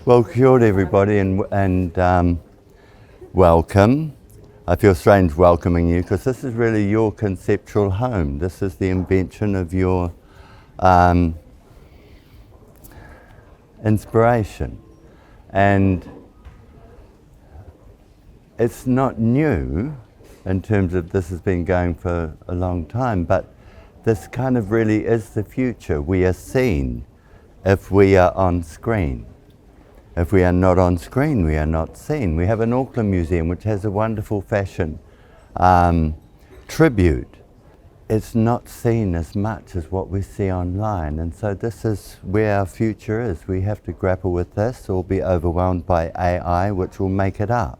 Well, kia ora everybody and welcome. I feel strange welcoming you because this is really your conceptual home. This is the invention of your inspiration. And it's not new in terms of this has been going for a long time, but this kind of really is the future. We are seen if we are on screen. If we are not on screen, we are not seen. We have an Auckland museum which has a wonderful fashion tribute. It's not seen as much as what we see online, and so this is where our future is. We have to grapple with this or be overwhelmed by AI, which will make it up.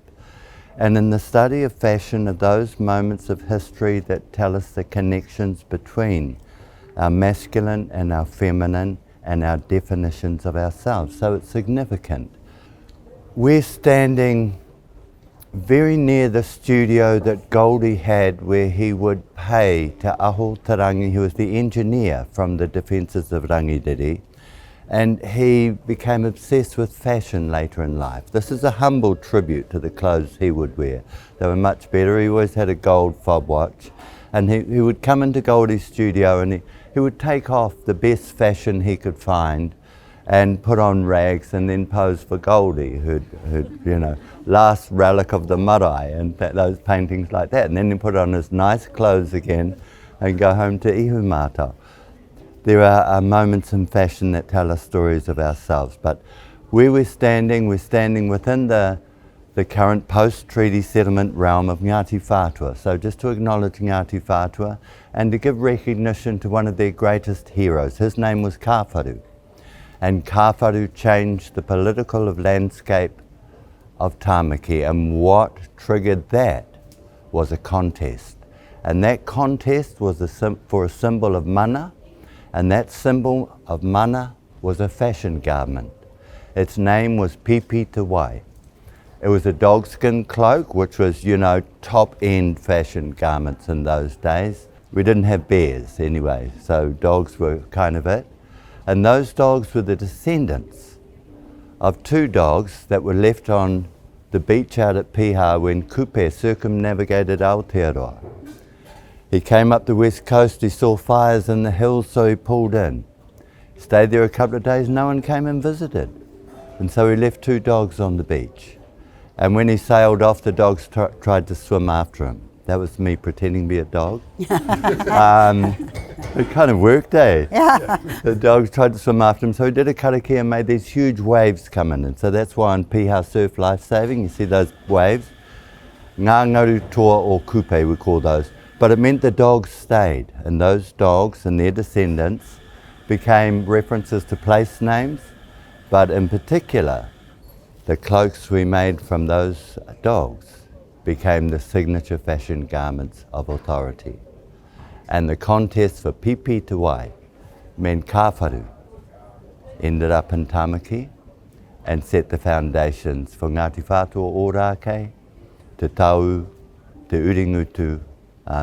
And in the study of fashion are those moments of history that tell us the connections between our masculine and our feminine and our definitions of ourselves. So it's significant. We're standing very near the studio that Goldie had where he would pay Te Aho Tarangi, who was the engineer from the defences of Rangiriri, and he became obsessed with fashion later in life. This is a humble tribute to the clothes he would wear. They were much better. He always had a gold fob watch, and he would come into Goldie's studio and he would take off the best fashion he could find and put on rags and then pose for Goldie, who'd last relic of the marae and those paintings like that. And then he put on his nice clothes again and go home to ihumātao. There are moments in fashion that tell us stories of ourselves, but where we're standing within the current post-treaty settlement realm of Ngāti Whātua. So just to acknowledge Ngāti Whātua and to give recognition to one of their greatest heroes. His name was Kāwharu. And Kāwharu changed the political landscape of Tāmaki, and what triggered that was a contest. And that contest was for a symbol of mana, and that symbol of mana was a fashion garment. Its name was Pipi Te Wai. It was a dogskin cloak, which was, top-end fashion garments in those days. We didn't have bears anyway, so dogs were kind of it. And those dogs were the descendants of two dogs that were left on the beach out at Piha when Kupe circumnavigated Aotearoa. He came up the west coast, he saw fires in the hills, so he pulled in. Stayed there a couple of days, no one came and visited. And so he left two dogs on the beach. And when he sailed off, the dogs tried to swim after him. That was me pretending to be a dog. It kind of worked, eh? Yeah. The dogs tried to swim after him, so he did a karakia and made these huge waves come in. And so that's why on Piha Surf Lifesaving, you see those waves. Ngā ngaru toa or kupe, we call those. But it meant the dogs stayed, and those dogs and their descendants became references to place names, but in particular, the cloaks we made from those dogs became the signature fashion garments of authority. And the contest for Pipi Te Wai meant Kāwharu ended up in Tāmaki and set the foundations for Ngāti Whātua Ōrākei, Te Tau, Te Uringutu,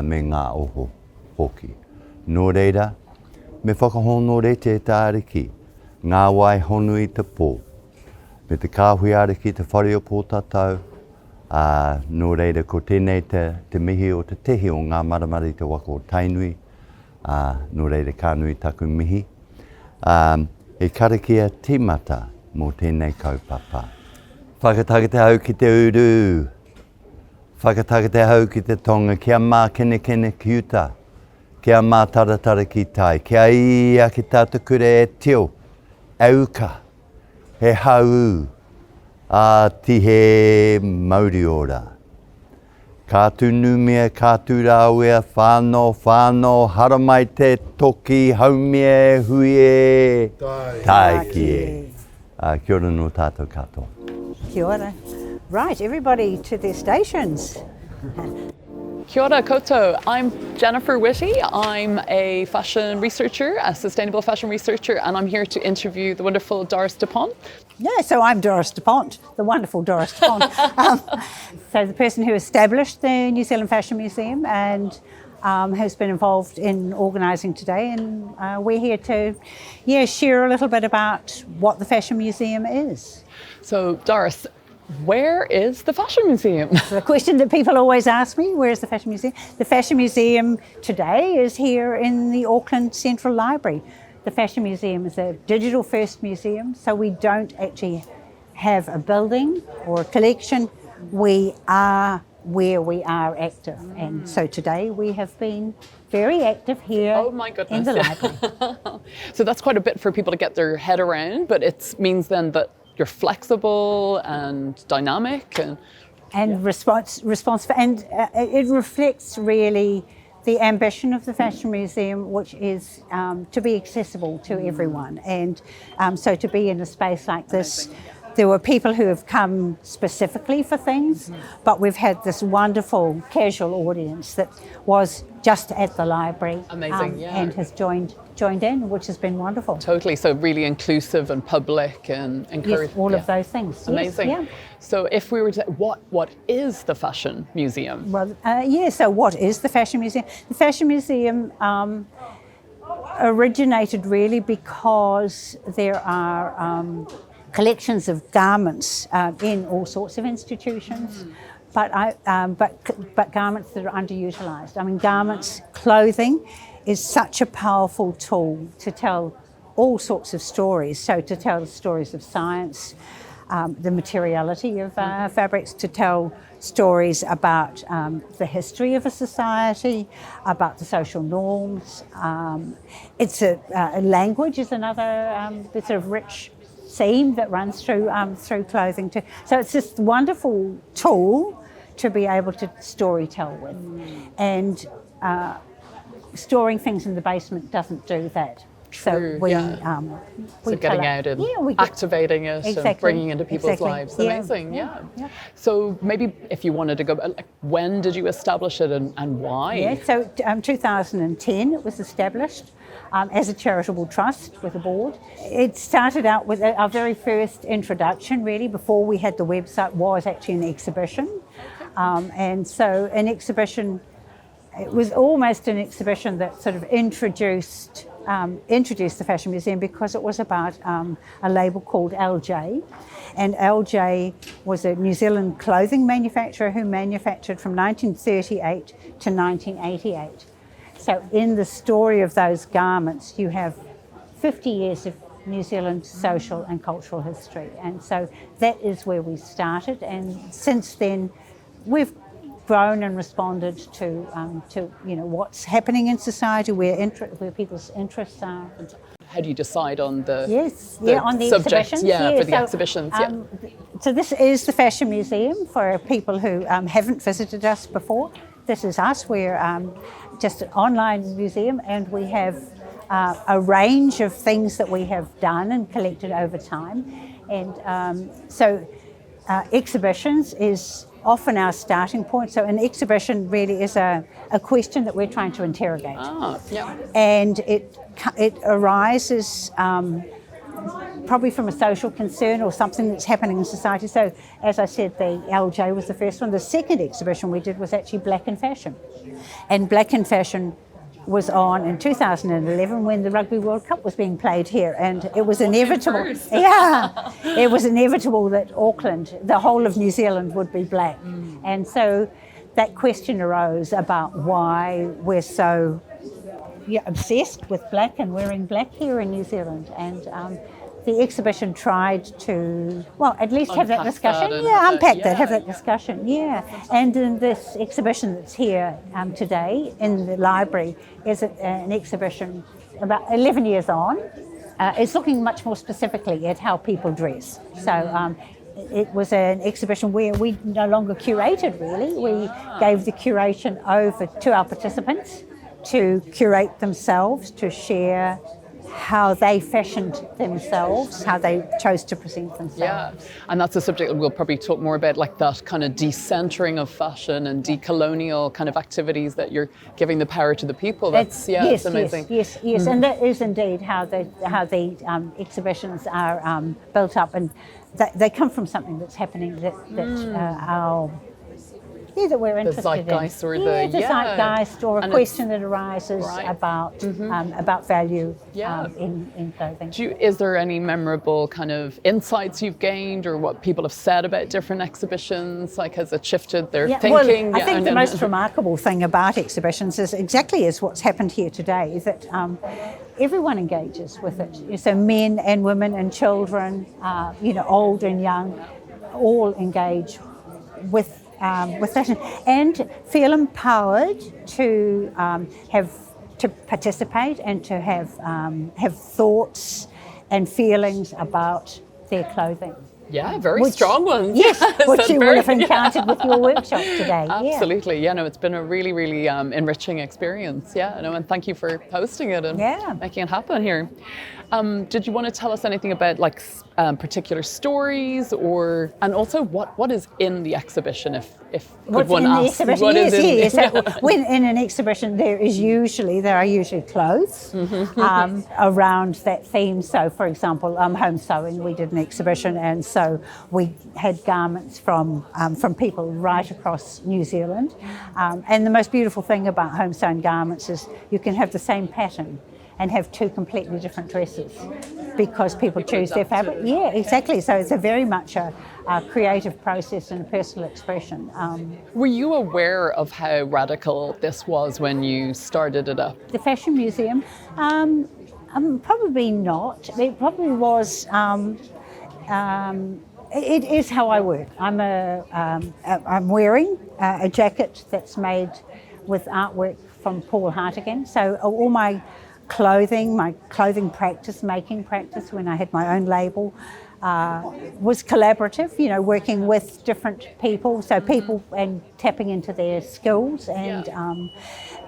me ngā oho hoki. Nō reira, me whakahono re te tāriki, ngā wai honui te pō. Me te kāhui ariki te whare o pō tātou, nō reira ko tēnei te mihi o te tehi o ngā maramari te waka o tainui, nō reira kānui taku mihi. E karakia tīmata mō tēnei kaupapa. Whakatagate au ki te uru, whakatagate au ki te tonga, kia mā kene ki uta, kia mā taratara ki tai, kia ia ki tātou kure e teo, auka. He hau, tihe mauriora. Kātu numia, kātu rāwea, whānau, haramai te toki, haumie, huie, taikie. Kia ora no tātou katoa. Kia ora. Right, everybody to their stations. Kia ora koutou. I'm Jennifer Whitty. I'm a fashion researcher, a sustainable fashion researcher, and I'm here to interview the wonderful Doris Dupont. Yeah, so I'm Doris Dupont, the wonderful Doris Dupont. So the person who established the New Zealand Fashion Museum, and has been involved in organising today, and we're here to share a little bit about what the Fashion Museum is. So, Doris, where is the Fashion Museum? The question that people always ask me, where is the Fashion Museum? The Fashion Museum today is here in the Auckland Central Library. The Fashion Museum is a digital first museum, so we don't actually have a building or a collection. We are where we are active, and so today we have been very active here in the library. So that's quite a bit for people to get their head around, but it means then that you're flexible and dynamic and responsive, and it reflects really the ambition of the Fashion Museum, which is to be accessible to everyone, and so to be in a space like this. There were people who have come specifically for things, but we've had this wonderful casual audience that was just at the library. Amazing, and has joined in, which has been wonderful. Totally, so really inclusive and public and encouraging. Yes, all of those things. Amazing. Yes, So if we were to say, what is the Fashion Museum? Well, so what is the Fashion Museum? The Fashion Museum originated really because there are collections of garments in all sorts of institutions, but garments that are underutilised. I mean, clothing is such a powerful tool to tell all sorts of stories. So to tell the stories of science, the materiality of fabrics, to tell stories about the history of a society, about the social norms. It's a language is another sort of rich theme that runs through clothing too. So it's this wonderful tool to be able to story tell with, and storing things in the basement doesn't do that. True, so we getting out and activating it and bringing it into people's lives. Amazing, yeah. So maybe if you wanted to go, like, when did you establish it and why? Yeah, so 2010 it was established as a charitable trust with a board. It started out with our very first introduction, really, before we had the website, was actually an exhibition. And so an exhibition, it was almost an exhibition that sort of introduced the Fashion Museum, because it was about a label called LJ. And LJ was a New Zealand clothing manufacturer who manufactured from 1938 to 1988. So in the story of those garments, you have 50 years of New Zealand social and cultural history. And so that is where we started. And since then, we've grown and responded to what's happening in society, where people's interests are. How do you decide on the on the subject? Exhibitions? For the exhibitions. So this is the Fashion Museum for people who haven't visited us before. This is us. We're just an online museum, and we have a range of things that we have done and collected over time. And so exhibitions is often our starting point. So an exhibition really is a question that we're trying to interrogate. And it arises probably from a social concern or something that's happening in society. So as I said, the LJ was the first one. The second exhibition we did was actually Black in Fashion. And Black in Fashion was on in 2011 when the Rugby World Cup was being played here, and it was inevitable. It was inevitable that Auckland, the whole of New Zealand, would be black. And so that question arose about why we're so obsessed with black and wearing black here in New Zealand. And the exhibition tried to, at least have that discussion. Have that discussion. And in this exhibition that's here today in the library is an exhibition about 11 years on. It's looking much more specifically at how people dress. So it was an exhibition where we no longer curated, really. We gave the curation over to our participants to curate themselves, to share how they fashioned themselves, how they chose to present themselves. And that's a subject that we'll probably talk more about, like that kind of decentering of fashion and decolonial kind of activities that you're giving the power to the people. It's amazing. Yes, and that is indeed how the exhibitions are built up, and they come from something that's happening that that we're interested in. The zeitgeist or the zeitgeist or a question that arises about value in clothing. Is there any memorable kind of insights you've gained, or what people have said about different exhibitions? Like, has it shifted their thinking? Well, I think the most remarkable thing about exhibitions is exactly as what's happened here today, that everyone engages with it. So men and women and children, old and young, all engage with that and feel empowered to participate and to have thoughts and feelings about their clothing. Yeah, very strong ones. Yes, which you will have encountered with your workshop today. Absolutely. Yeah, it's been a really, really enriching experience. Yeah, and thank you for hosting it and making it happen here. Did you want to tell us anything about particular stories, and also what is in the exhibition? If what's in the exhibition? Yes. When in an exhibition, there are usually clothes around that theme. So, for example, home sewing. We did an exhibition, and so we had garments from people right across New Zealand. And the most beautiful thing about home sewn garments is you can have the same pattern and have two completely different dresses because people choose their fabric. Yeah, exactly. So it's a very much a creative process and a personal expression. Were you aware of how radical this was when you started it up? The Fashion Museum? Probably not. It probably was. It is how I work. I'm wearing a jacket that's made with artwork from Paul Hartigan. So all my clothing practice, making practice when I had my own label, was collaborative, working with different people, and tapping into their skills. And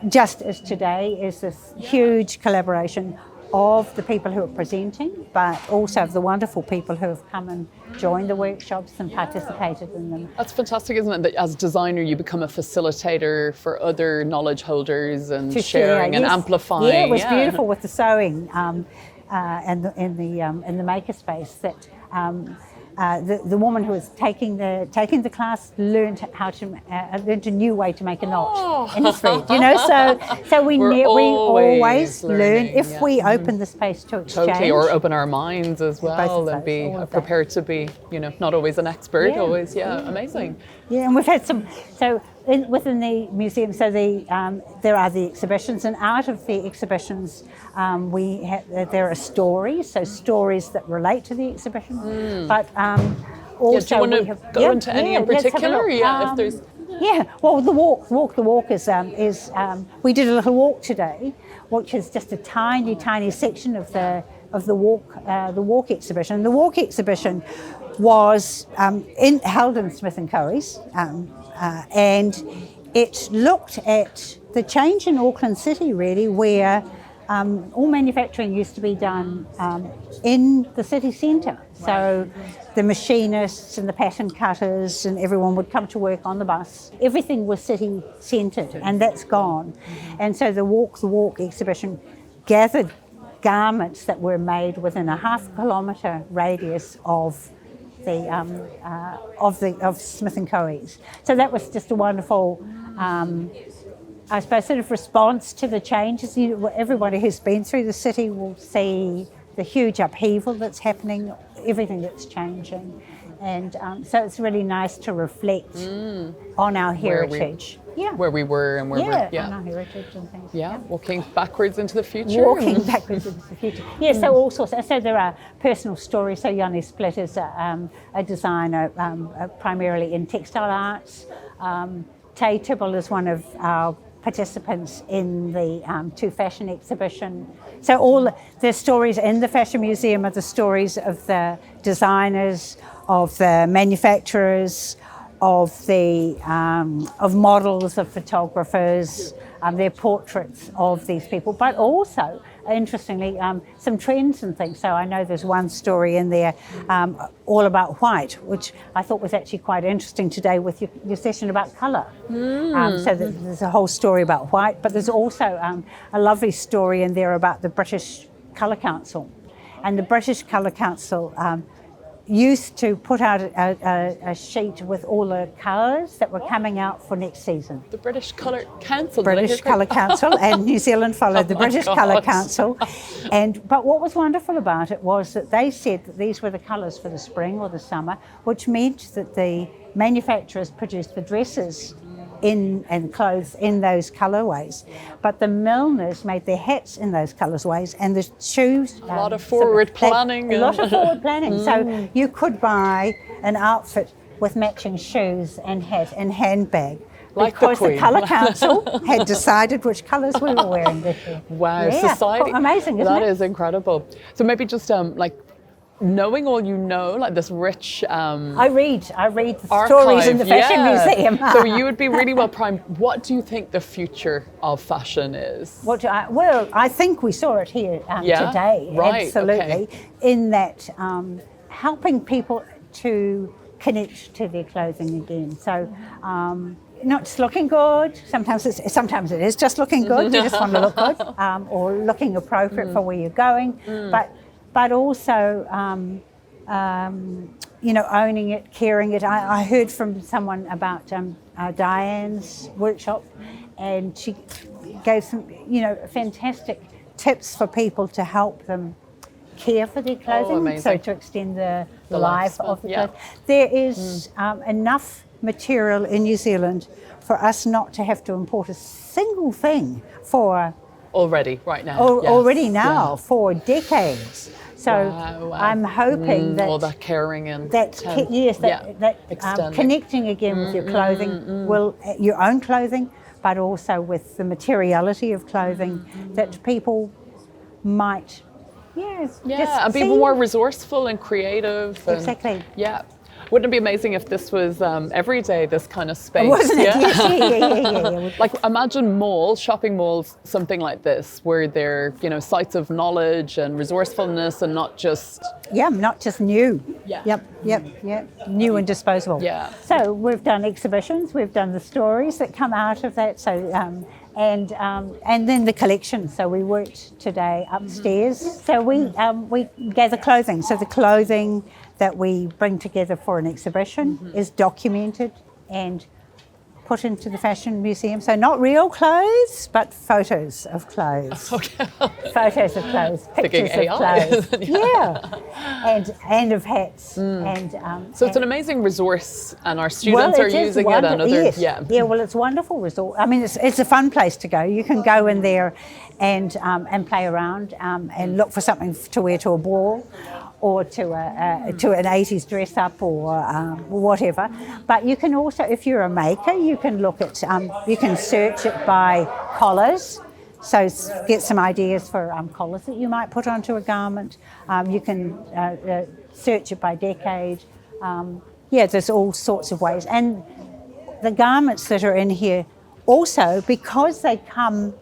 just as today is this huge collaboration of the people who are presenting, but also of the wonderful people who have come and joined the workshops and participated in them. That's fantastic, isn't it? That as a designer, you become a facilitator for other knowledge holders and sharing and amplifying. Yeah, it was beautiful with the sewing and the makerspace that. The woman who was taking the class learned learned a new way to make a knot in the thread. So we always learn if we open the space to exchange. Totally, or open our minds as well and be prepared to be, not always an expert, always, amazing. Yeah, and we've had some. So within the museum, there are the exhibitions, and out of the exhibitions, there are stories that relate to the exhibition. But also, do you want to go into any in particular? If there's. Yeah, well, the walk is we did a little walk today, which is just a tiny section of the walk exhibition. The walk exhibition was held in Smith & Co's, and it looked at the change in Auckland City, really, where all manufacturing used to be done in the city centre. So the machinists and the pattern cutters and everyone would come to work on the bus. Everything was city centred, and that's gone. And so the Walk exhibition gathered garments that were made within a half-kilometre radius of Smith & Co's. So that was just a wonderful, I suppose, sort of response to the changes. Everybody who's been through the city will see the huge upheaval that's happening, everything that's changing. And so it's really nice to reflect on our heritage. Where we were and where we're... on our heritage and things. Walking backwards into the future. Walking backwards into the future. So all sorts. So there are personal stories. So Yanni Split is a designer primarily in textile arts. Tay Tibble is one of our participants in the Two Fashion exhibition. So all the stories in the Fashion Museum are the stories of the designers, of the manufacturers, of models, of photographers, their portraits of these people, but also, interestingly, some trends and things. So I know there's one story in there all about white, which I thought was actually quite interesting today with your session about colour. So there's a whole story about white, but there's also a lovely story in there about the British Colour Council. And the British Colour Council used to put out a sheet with all the colours that were coming out for next season. The British Colour Council. British Colour Council, and New Zealand followed the British Colour Council. But what was wonderful about it was that they said that these were the colours for the spring or the summer, which meant that the manufacturers produced the dresses and clothes in those colourways, but the milliners made their hats in those colourways, and the shoes. A lot of forward planning. A lot of forward planning. So you could buy an outfit with matching shoes and hat and handbag. Like because the the Colour Council had decided which colours we were wearing this year. Wow, yeah. society. Amazing, isn't it? That is incredible. So maybe just like knowing all you know, like this rich I read the archive, stories in the Fashion Museum. So you would be really well primed. What do you think the future of fashion is? Well, I think we saw it here today, right, absolutely, okay. in that helping people to connect to their clothing again. So not just looking good, sometimes it is just looking good, you just want to look good, or looking appropriate for where you're going, but also, owning it, caring it. I heard from someone about Diane's workshop, and she gave some, fantastic tips for people to help them care for their clothing, so to extend the life of the clothes. There is enough material in New Zealand for us not to have to import a single thing for already for decades. So wow. I'm hoping that all that caring and connecting again with your clothing, your own clothing, but also with the materiality of clothing, that people might and be more resourceful and creative. Exactly. Yeah. Wouldn't it be amazing if this was every day, this kind of space? Wasn't it? Yeah. Like imagine malls, shopping malls, something like this, where they're, sites of knowledge and resourcefulness, and not just... Yeah, not just new. Yeah. Yep. New and disposable. Yeah. So we've done exhibitions, we've done the stories that come out of that. So and then the collection. So we worked today upstairs. So we gather clothing. So the clothing that we bring together for an exhibition is documented and put into the Fashion Museum. So not real clothes, but photos of clothes. Okay. Photos of clothes, pictures of clothes. And of hats. So it's an amazing resource, and our students are using it, and others. Yes. Yeah, well, it's a wonderful resort. I mean, it's a fun place to go. You can go in there and play around and look for something to wear to a ball, or to an 80s dress up, or whatever. But you can also, if you're a maker, you can look at, you can search it by collars. So get some ideas for collars that you might put onto a garment. You can search it by decade. There's all sorts of ways. And the garments that are in here also, because they come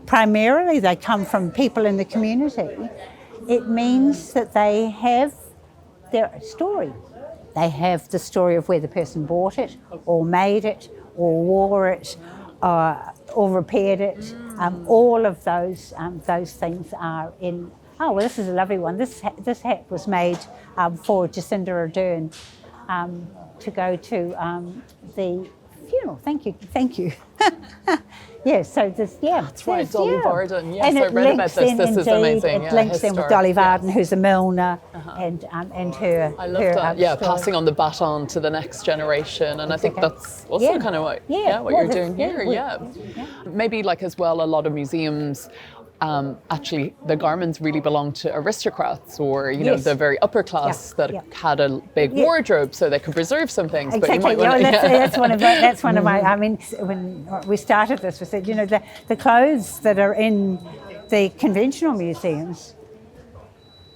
from people in the community, it means that they have their story. They have the story of where the person bought it, or made it, or wore it, or repaired it. All of those things are in. Oh, well, this is a lovely one. This hat was made for Jacinda Ardern to go to the funeral. Thank you. So this, That's right, Dolly Varden. Yes, and I read about this. This is amazing. It links in with Dolly Varden, who's a milliner, and her. I love that. Yeah, passing on the baton to the next generation, and I think that's also kind of what you're doing here. Maybe like as well, a lot of museums. Actually, the garments really belong to aristocrats, or the very upper class that had a big wardrobe, so they could preserve some things. Exactly. But you might that's one of my. I mean, when we started this, we said, the clothes that are in the conventional museums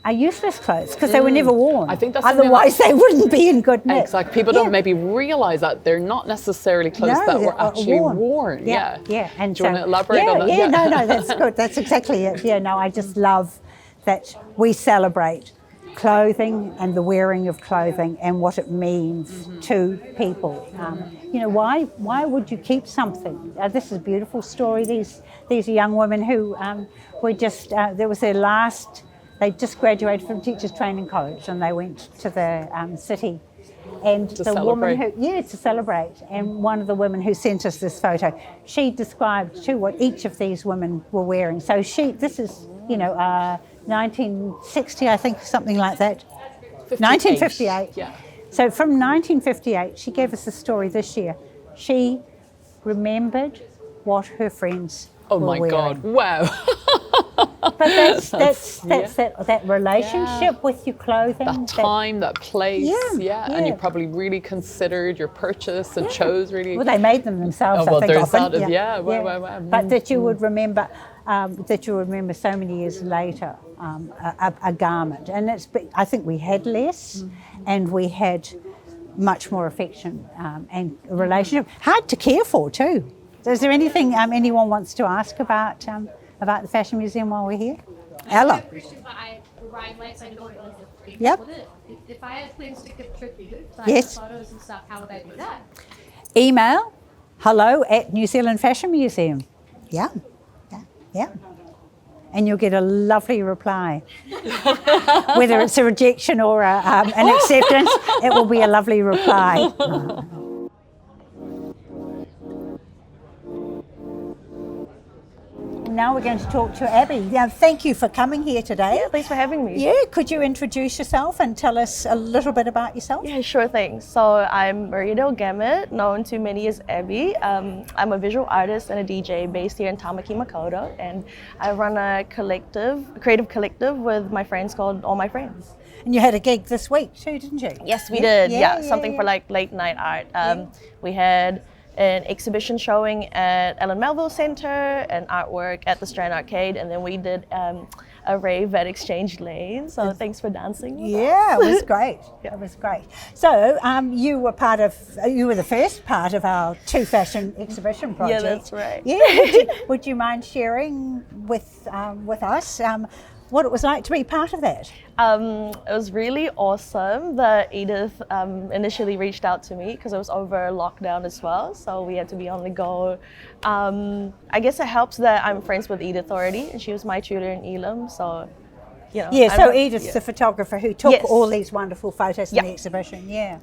are useless clothes because they were never worn. I think that's otherwise they wouldn't be in good nick. Exactly. People don't maybe realise that they're not necessarily clothes that were actually worn. Yeah. And do you want to elaborate on that? No, that's good. That's exactly it. I just love that we celebrate clothing and the wearing of clothing and what it means to people. Why would you keep something? This is a beautiful story. These young women who were just, there was their last they just graduated from Teachers Training College and they went to the city. And to the celebrate. woman who, to celebrate. And one of the women who sent us this photo, she described too what each of these women were wearing. So this is, 1960, I think, something like that. 1958. Yeah. So from 1958, she gave us a story this year. She remembered what her friends Oh were my wearing. God! Wow. But that's that relationship with your clothing. That time, that place, Yeah. and you probably really considered your purchase and chose really. Well, they made them themselves. Oh, well, I think there's often. that. Yeah. Wow. But that you would remember, so many years later, a garment, and I think we had less, and we had much more affection and a relationship. Hard to care for too. So is there anything anyone wants to ask about the Fashion Museum while we're here? Ella. I have a question, but Ryan likes, I don't know Yep. If I had plans to contribute, like Yes. photos and stuff, how would I do that? Email hello@New Zealand Fashion Museum. Yeah. And you'll get a lovely reply. Whether it's a rejection or an acceptance, it will be a lovely reply. Now we're going to talk to Abby. Yeah, thank you for coming here today. Yeah, thanks for having me. Yeah, could you introduce yourself and tell us a little bit about yourself? Yeah, sure thing. So I'm Mariadel Gamut, known to many as Abby. I'm a visual artist and a DJ based here in Tamaki, Makaurau, and I run a creative collective with my friends called All My Friends. And you had a gig this week too, didn't you? Yes, we did. Yeah, something for like late night art. We had an exhibition showing at Ellen Melville Centre, and artwork at the Strand Arcade, and then we did a rave at Exchange Lane. So thanks for dancing with us. Yeah, it was great. It was great. So you were the first part of our Two Fashion exhibition project. Yeah, that's right. Yeah, would you mind sharing with us what it was like to be part of that? It was really awesome that Edith initially reached out to me because it was over lockdown as well, so we had to be on the go. I guess it helps that I'm friends with Edith already, and she was my tutor in Elam, so Yeah, so Edith's the photographer who took Yes. all these wonderful photos in the exhibition. Yeah.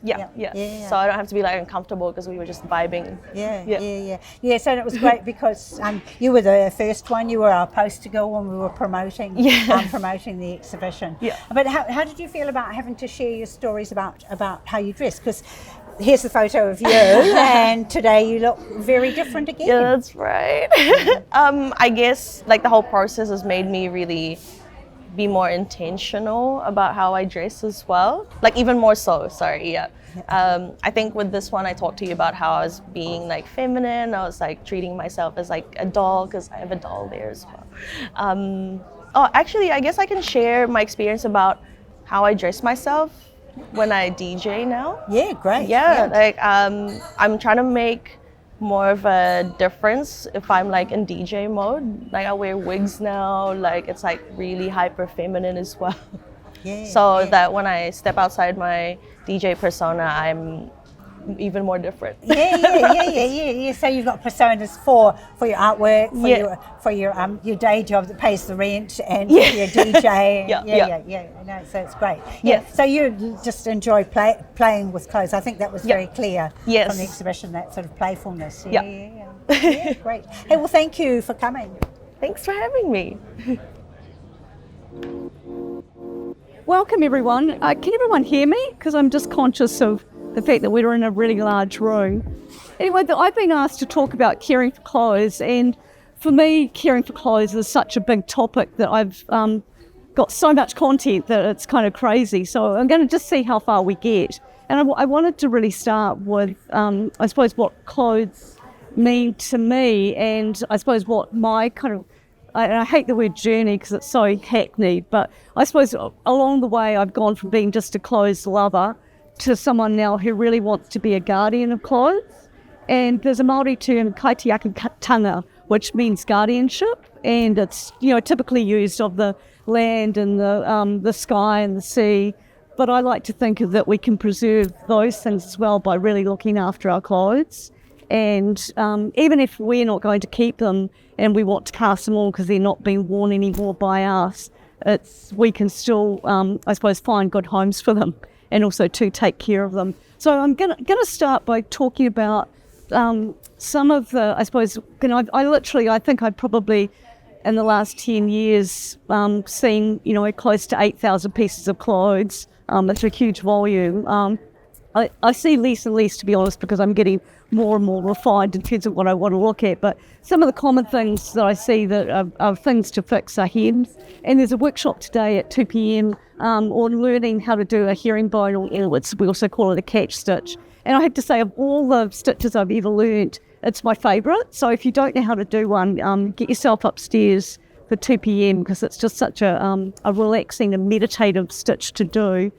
So I don't have to be like uncomfortable because we were just vibing. Yeah, so it was great because you were the first one. You were our poster girl when we were promoting the exhibition. Yeah. But how did you feel about having to share your stories about how you dress? Because here's the photo of you, and today you look very different again. Yeah, that's right. I guess like the whole process has made me really be more intentional about how I dress as well. Like even more so, I think with this one I talked to you about how I was being like feminine. I was like treating myself as like a doll because I have a doll there as well. Actually, I guess I can share my experience about how I dress myself when I DJ now. Yeah, great. Like I'm trying to make more of a difference if I'm like in DJ mode. Like I wear wigs now, like it's like really hyper feminine as well. That when I step outside my DJ persona, I'm even more different. Yeah. So you've got personas for your artwork, for your day job that pays the rent, and for your DJ. No, so it's great. So you just enjoy playing with clothes. I think that was very clear from the exhibition, that sort of playfulness. Yeah, great. Hey, well, thank you for coming. Thanks for having me. Welcome everyone. Can everyone hear me? Because I'm just conscious of the fact that we're in a really large room. Anyway, I've been asked to talk about caring for clothes, and for me, caring for clothes is such a big topic that I've got so much content that it's kind of crazy. So I'm going to just see how far we get. And I wanted to really start with, I suppose, what clothes mean to me, and I suppose what my kind of, I hate the word journey because it's so hackneyed, but I suppose along the way I've gone from being just a clothes lover to someone now who really wants to be a guardian of clothes. And there's a Māori term, kaitiakitanga, which means guardianship, and it's typically used of the land and the sky and the sea. But I like to think that we can preserve those things as well by really looking after our clothes. And even if we're not going to keep them and we want to cast them on because they're not being worn anymore by us, we can still, I suppose, find good homes for them and also to take care of them. So I'm gonna start by talking about some of the, I suppose, I think I've probably in the last 10 years seen, close to 8,000 pieces of clothes. That's a huge volume. I see less and less, to be honest, because I'm getting more and more refined in terms of what I want to look at. But some of the common things that I see that are things to fix are hems. And there's a workshop today at 2 p.m. On learning how to do a herringbone, or we also call it a catch stitch. And I have to say, of all the stitches I've ever learnt, it's my favourite. So if you don't know how to do one, get yourself upstairs for 2 p.m. because it's just such a relaxing and meditative stitch to do.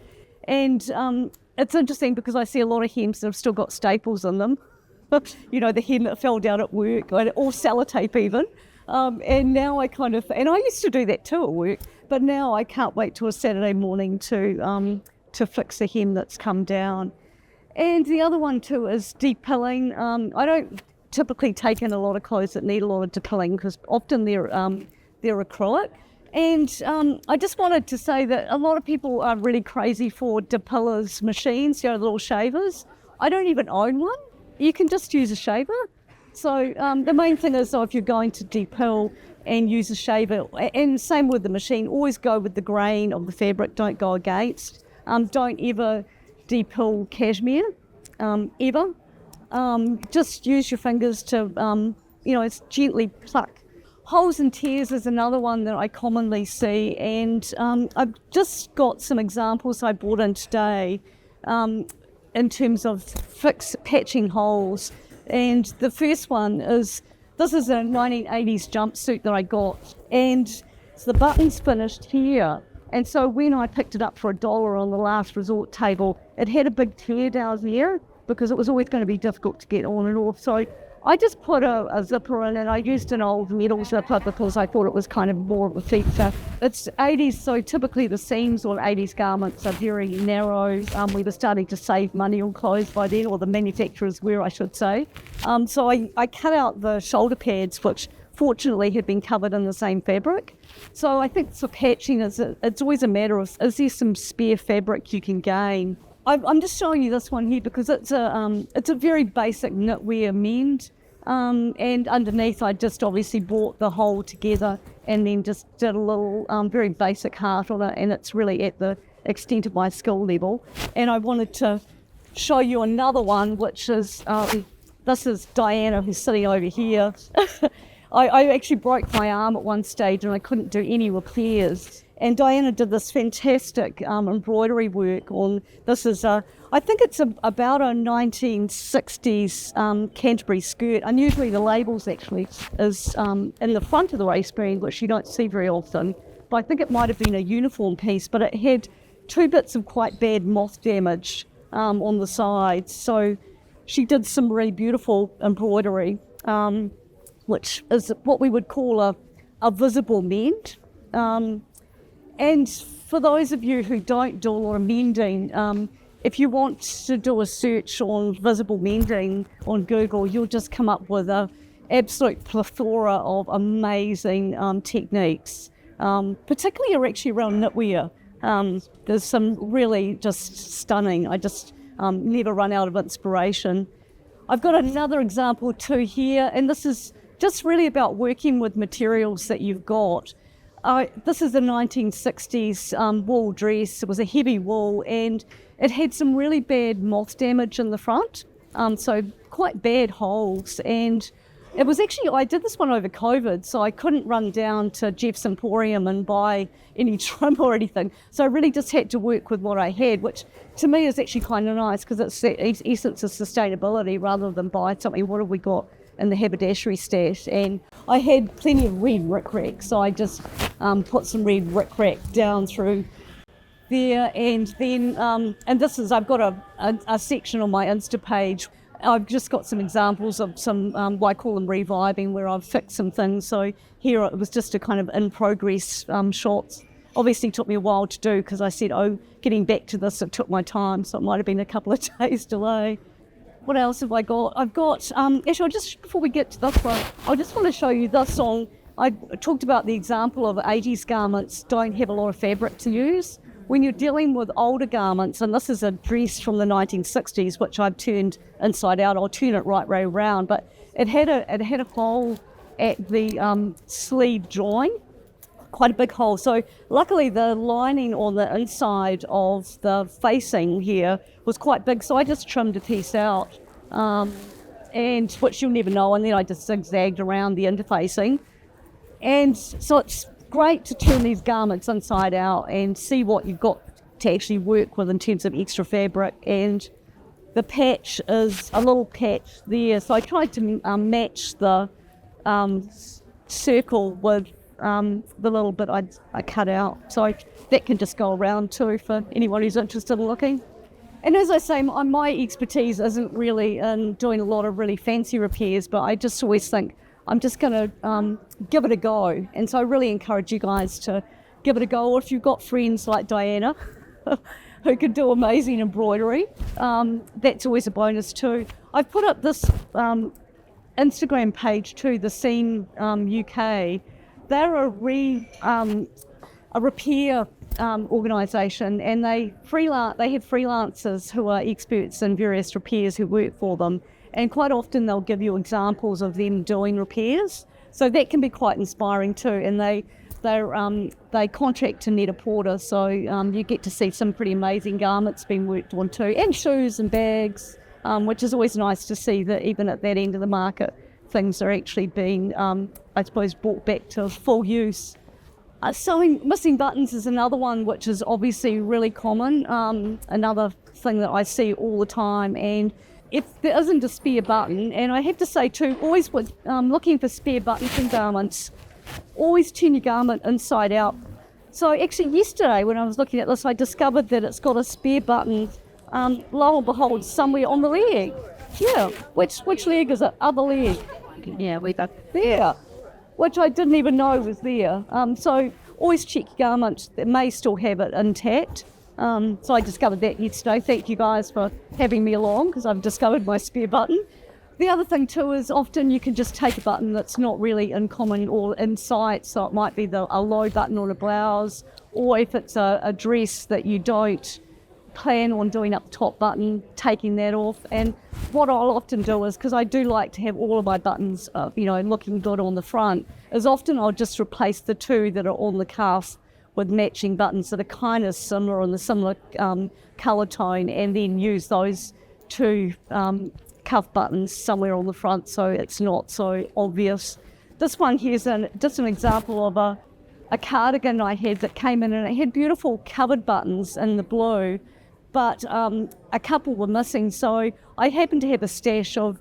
And it's interesting because I see a lot of hems that have still got staples in them. The hem that fell down at work, or sellotape even. And now and I used to do that too at work, but now I can't wait till a Saturday morning to fix a hem that's come down. And the other one too is depilling. I don't typically take in a lot of clothes that need a lot of depilling because often they're acrylic. And I just wanted to say that a lot of people are really crazy for depillers machines, the little shavers. I don't even own one. You can just use a shaver. So the main thing is, if you're going to depill and use a shaver, and same with the machine, always go with the grain of the fabric, don't go against. Don't ever depill cashmere, ever. Just use your fingers to, gently pluck. Holes and tears is another one that I commonly see, and I've just got some examples I brought in today in terms of patching holes. And the first one is, this is a 1980s jumpsuit that I got, and the button's finished here. And so when I picked it up for $1 on the last resort table, it had a big tear down there because it was always going to be difficult to get on and off. So I just put a zipper in, and I used an old metal zipper because I thought it was kind of more of a feature. It's 80s, so typically the seams on 80s garments are very narrow. We were starting to save money on clothes by then, or the manufacturers were, I should say. So I cut out the shoulder pads, which fortunately had been covered in the same fabric. So I think for patching, it's always a matter of, is there some spare fabric you can gain? I'm just showing you this one here because it's a very basic knitwear mend. And underneath I just obviously brought the whole together and then just did a little very basic heart on it, and it's really at the extent of my skill level. And I wanted to show you another one, which is, this is Diana, who's sitting over here. I actually broke my arm at one stage and I couldn't do any repairs. And Diana did this fantastic embroidery work on, this is I think it's about a 1960s Canterbury skirt. Unusually the labels actually is in the front of the waistband, which you don't see very often. But I think it might have been a uniform piece, but it had 2 bits of quite bad moth damage on the sides. So she did some really beautiful embroidery, which is what we would call a visible mend. And for those of you who don't do a lot of mending, if you want to do a search on visible mending on Google, you'll just come up with an absolute plethora of amazing techniques, particularly actually around knitwear. There's some really just stunning. I just never run out of inspiration. I've got another example too here, and this is just really about working with materials that you've got. This is a 1960s wool dress. It was a heavy wool, and it had some really bad moth damage in the front, so quite bad holes. And it was actually, I did this one over COVID, so I couldn't run down to Jeff's Emporium and buy any trim or anything. So I really just had to work with what I had, which to me is actually kind of nice because it's the essence of sustainability rather than buy something. What have we got in the haberdashery stash? And I had plenty of red rickrack, so I just put some red rickrack down through there. And then, and this is, I've got a section on my Insta page. I've just got some examples of some, I call them reviving, where I've fixed some things. So here it was just a kind of in progress shots. Obviously took me a while to do because I said, getting back to this, it took my time. So it might have been a couple of days delay. What else have I got? I've got, actually, just before we get to this one, I just want to show you this on I talked about the example of 80s garments don't have a lot of fabric to use. When you're dealing with older garments, and this is a dress from the 1960s, which I've turned inside out, I'll turn it right way around, but it had a hole at the sleeve join, quite a big hole. So luckily the lining on the inside of the facing here was quite big, so I just trimmed a piece out, and which you'll never know, and then I just zigzagged around the interfacing. And so it's great to turn these garments inside out and see what you've got to actually work with in terms of extra fabric. And the patch is a little patch there, so I tried to match the circle with the little bit I cut out, so that can just go around too for anyone who's interested in looking. And as I say, my expertise isn't really in doing a lot of really fancy repairs, but I just always think I'm just going to give it a go. And so I really encourage you guys to give it a go, or if you've got friends like Diana who can do amazing embroidery, that's always a bonus too. I've put up this Instagram page too, the Scene UK. They're a repair organisation, and they have freelancers who are experts in various repairs who work for them, and quite often they'll give you examples of them doing repairs, so that can be quite inspiring too. And they contract to Net-a-Porter, so you get to see some pretty amazing garments being worked on too, and shoes and bags, which is always nice to see that even at that end of the market things are actually being I suppose brought back to full use. Sewing missing buttons is another one which is obviously really common, another thing that I see all the time. And if there isn't a spare button, and I have to say too, always with looking for spare buttons in garments, always turn your garment inside out. So actually yesterday when I was looking at this, I discovered that it's got a spare button, lo and behold, somewhere on the leg. Yeah, which leg is it? Other leg. Yeah, we got there, which I didn't even know was there. So always check your garment, that may still have it intact. So I discovered that yesterday. Thank you guys for having me along, because I've discovered my spare button. The other thing too is often you can just take a button that's not really in common or in sight, so it might be a low button on a blouse, or if it's a dress that you don't plan on doing up the top button, taking that off. And what I'll often do is, because I do like to have all of my buttons looking good on the front, is often I'll just replace the two that are on the cuff with matching buttons that are kind of similar in the similar colour tone, and then use those two cuff buttons somewhere on the front so it's not so obvious. This one here is just an example of a cardigan I had that came in, and it had beautiful covered buttons in the blue, but a couple were missing, so I happened to have a stash of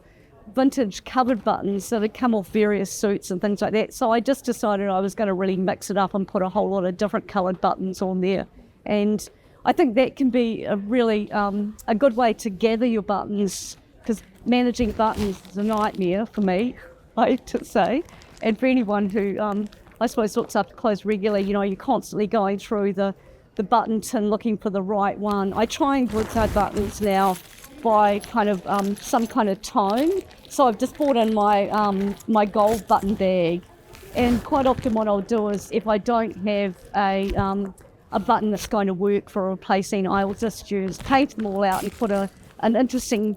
vintage covered buttons that had come off various suits and things like that, so I just decided I was going to really mix it up and put a whole lot of different coloured buttons on there. And I think that can be a really a good way to gather your buttons, because managing buttons is a nightmare for me, I have to say, and for anyone who I suppose looks after clothes regularly. You're constantly going through the button tin looking for the right one. I try and group our buttons now by kind of some kind of tone. So I've just brought in my gold button bag, and quite often what I'll do is, if I don't have a button that's going to work for replacing, I will just paint them all out and put an interesting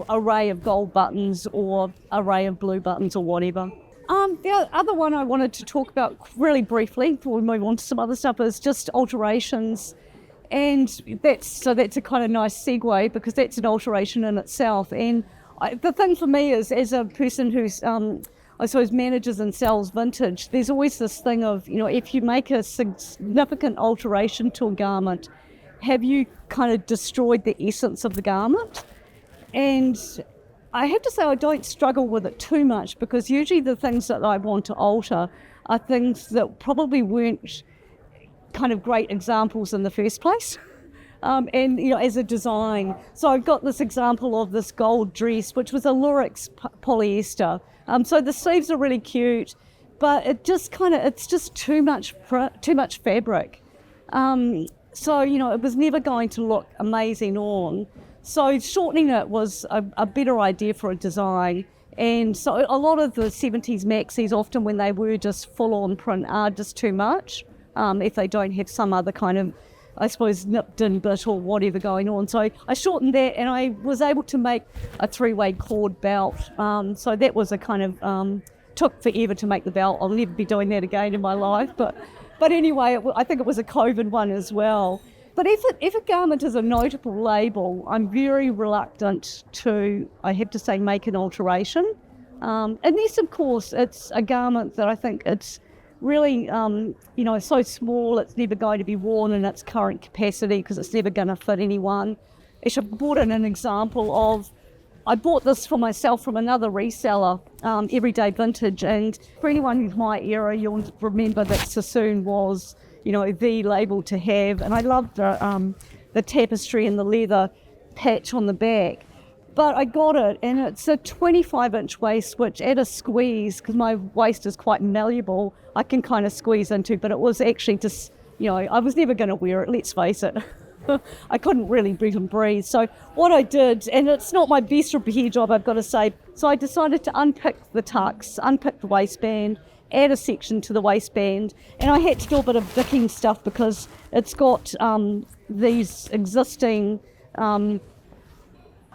array of gold buttons or array of blue buttons or whatever. The other one I wanted to talk about really briefly before we move on to some other stuff is just alterations, and that's a kind of nice segue, because that's an alteration in itself. And the thing for me is, as a person who's I suppose manages and sells vintage, there's always this thing of, if you make a significant alteration to a garment, have you kind of destroyed the essence of the garment? And I have to say I don't struggle with it too much, because usually the things that I want to alter are things that probably weren't kind of great examples in the first place. And as a design. So I've got this example of this gold dress, which was a lurex polyester. So the sleeves are really cute, but it's just too much fabric. So it was never going to look amazing on. So shortening it was a better idea for a design. And so a lot of the 70s maxis, often when they were just full-on print, are just too much if they don't have some other kind of, I suppose, nipped in bit or whatever going on. So I shortened that, and I was able to make a 3-way cord belt. So that was a kind of, took forever to make the belt. I'll never be doing that again in my life. But anyway, I think it was a COVID one as well. But if a garment is a notable label, I'm very reluctant to, I have to say, make an alteration. Unless, of course, it's a garment that I think it's really, so small, it's never going to be worn in its current capacity because it's never going to fit anyone. Actually, I brought in an example of, I bought this for myself from another reseller, Everyday Vintage, and for anyone who's my era, you'll remember that Sassoon was, the label to have, and I love the tapestry and the leather patch on the back. But I got it, and it's a 25-inch waist, which at a squeeze, because my waist is quite malleable, I can kind of squeeze into, but it was actually just, I was never going to wear it, let's face it. I couldn't really breathe. So what I did, and it's not my best repair job, I've got to say, so I decided to unpick the tucks, unpick the waistband, add a section to the waistband, and I had to do a bit of dicking stuff because it's got these existing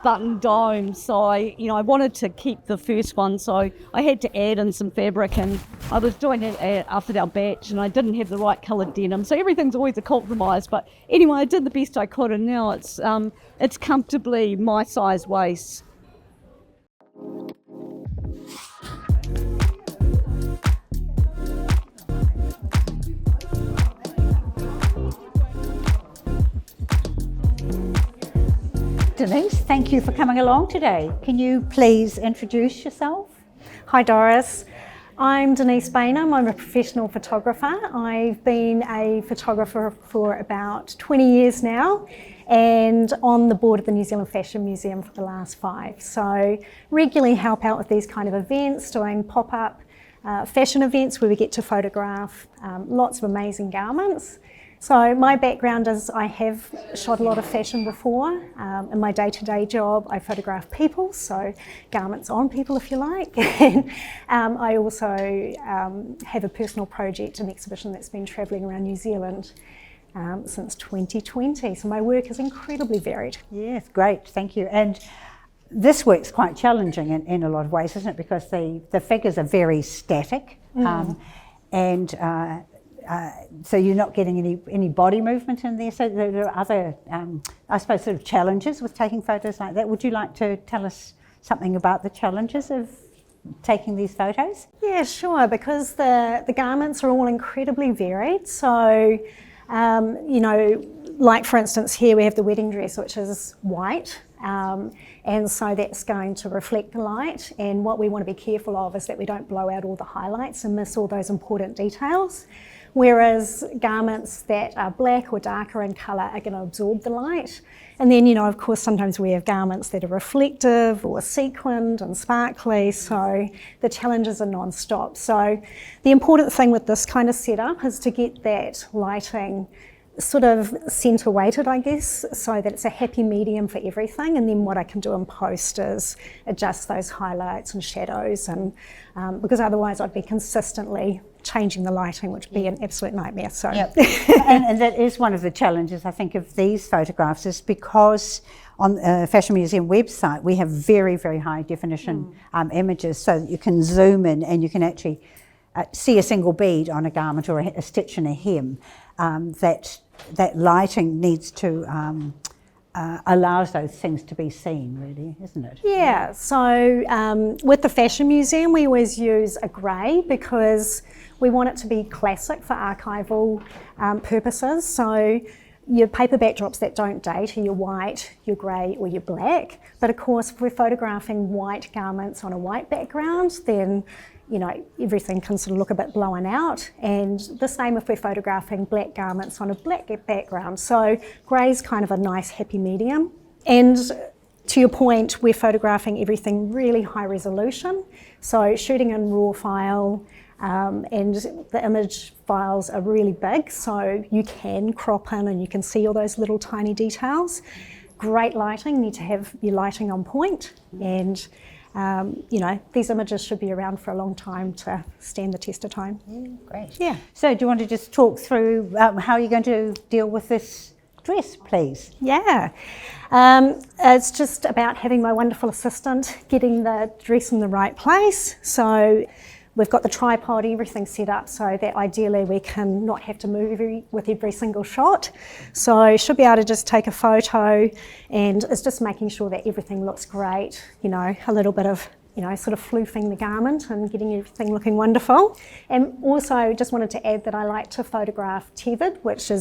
button domes, so I wanted to keep the first one, so I had to add in some fabric, and I was doing it after our batch, and I didn't have the right coloured denim, so everything's always a compromise. But anyway, I did the best I could, and now it's comfortably my size waist. Denise, thank you for coming along today. Can you please introduce yourself? Hi Doris, I'm Denise Bainham. I'm a professional photographer. I've been a photographer for about 20 years now and on the board of the New Zealand Fashion Museum for the last 5. So regularly help out with these kind of events, doing pop-up fashion events where we get to photograph lots of amazing garments. So my background is I have shot a lot of fashion before. In my day-to-day job, I photograph people, so garments on people if you like. And I also have a personal project, an exhibition that's been travelling around New Zealand since 2020. So my work is incredibly varied. Yes, great, thank you. And this work's quite challenging in a lot of ways, isn't it? Because the figures are very static so you're not getting any body movement in there. So there are other, I suppose, sort of challenges with taking photos like that. Would you like to tell us something about the challenges of taking these photos? Yeah, sure, because the garments are all incredibly varied. So, like for instance here we have the wedding dress, which is white. And so that's going to reflect the light, and what we want to be careful of is that we don't blow out all the highlights and miss all those important details. Whereas garments that are black or darker in colour are going to absorb the light. And then, of course, sometimes we have garments that are reflective or sequined and sparkly, so the challenges are non-stop. So the important thing with this kind of setup is to get that lighting sort of centre weighted, I guess, so that it's a happy medium for everything. And then what I can do in post is adjust those highlights and shadows, and because otherwise I'd be consistently changing the lighting, which would be an absolute nightmare. So, yep. and that is one of the challenges, I think, of these photographs, is because on the Fashion Museum website we have very, very high definition images, so that you can zoom in and you can actually see a single bead on a garment or a stitch in a hem. That lighting needs to allows those things to be seen, really, isn't it? Yeah, so with the Fashion Museum we always use a grey because we want it to be classic for archival purposes. So your paper backdrops that don't date are your white, your grey or your black. But of course if we're photographing white garments on a white background, then everything can sort of look a bit blown out, and the same if we're photographing black garments on a black background. So grey's kind of a nice happy medium. And to your point, we're photographing everything really high resolution, so shooting in RAW file, and the image files are really big, so you can crop in and you can see all those little tiny details. Great lighting, you need to have your lighting on point, and these images should be around for a long time to stand the test of time. Great. Yeah. So do you want to just talk through how you're going to deal with this dress, please? Yeah. It's just about having my wonderful assistant getting the dress in the right place. So we've got the tripod, everything set up so that ideally we can not have to move with every single shot. So should be able to just take a photo, and it's just making sure that everything looks great, a little bit of sort of floofing the garment and getting everything looking wonderful. And also just wanted to add that I like to photograph tethered, which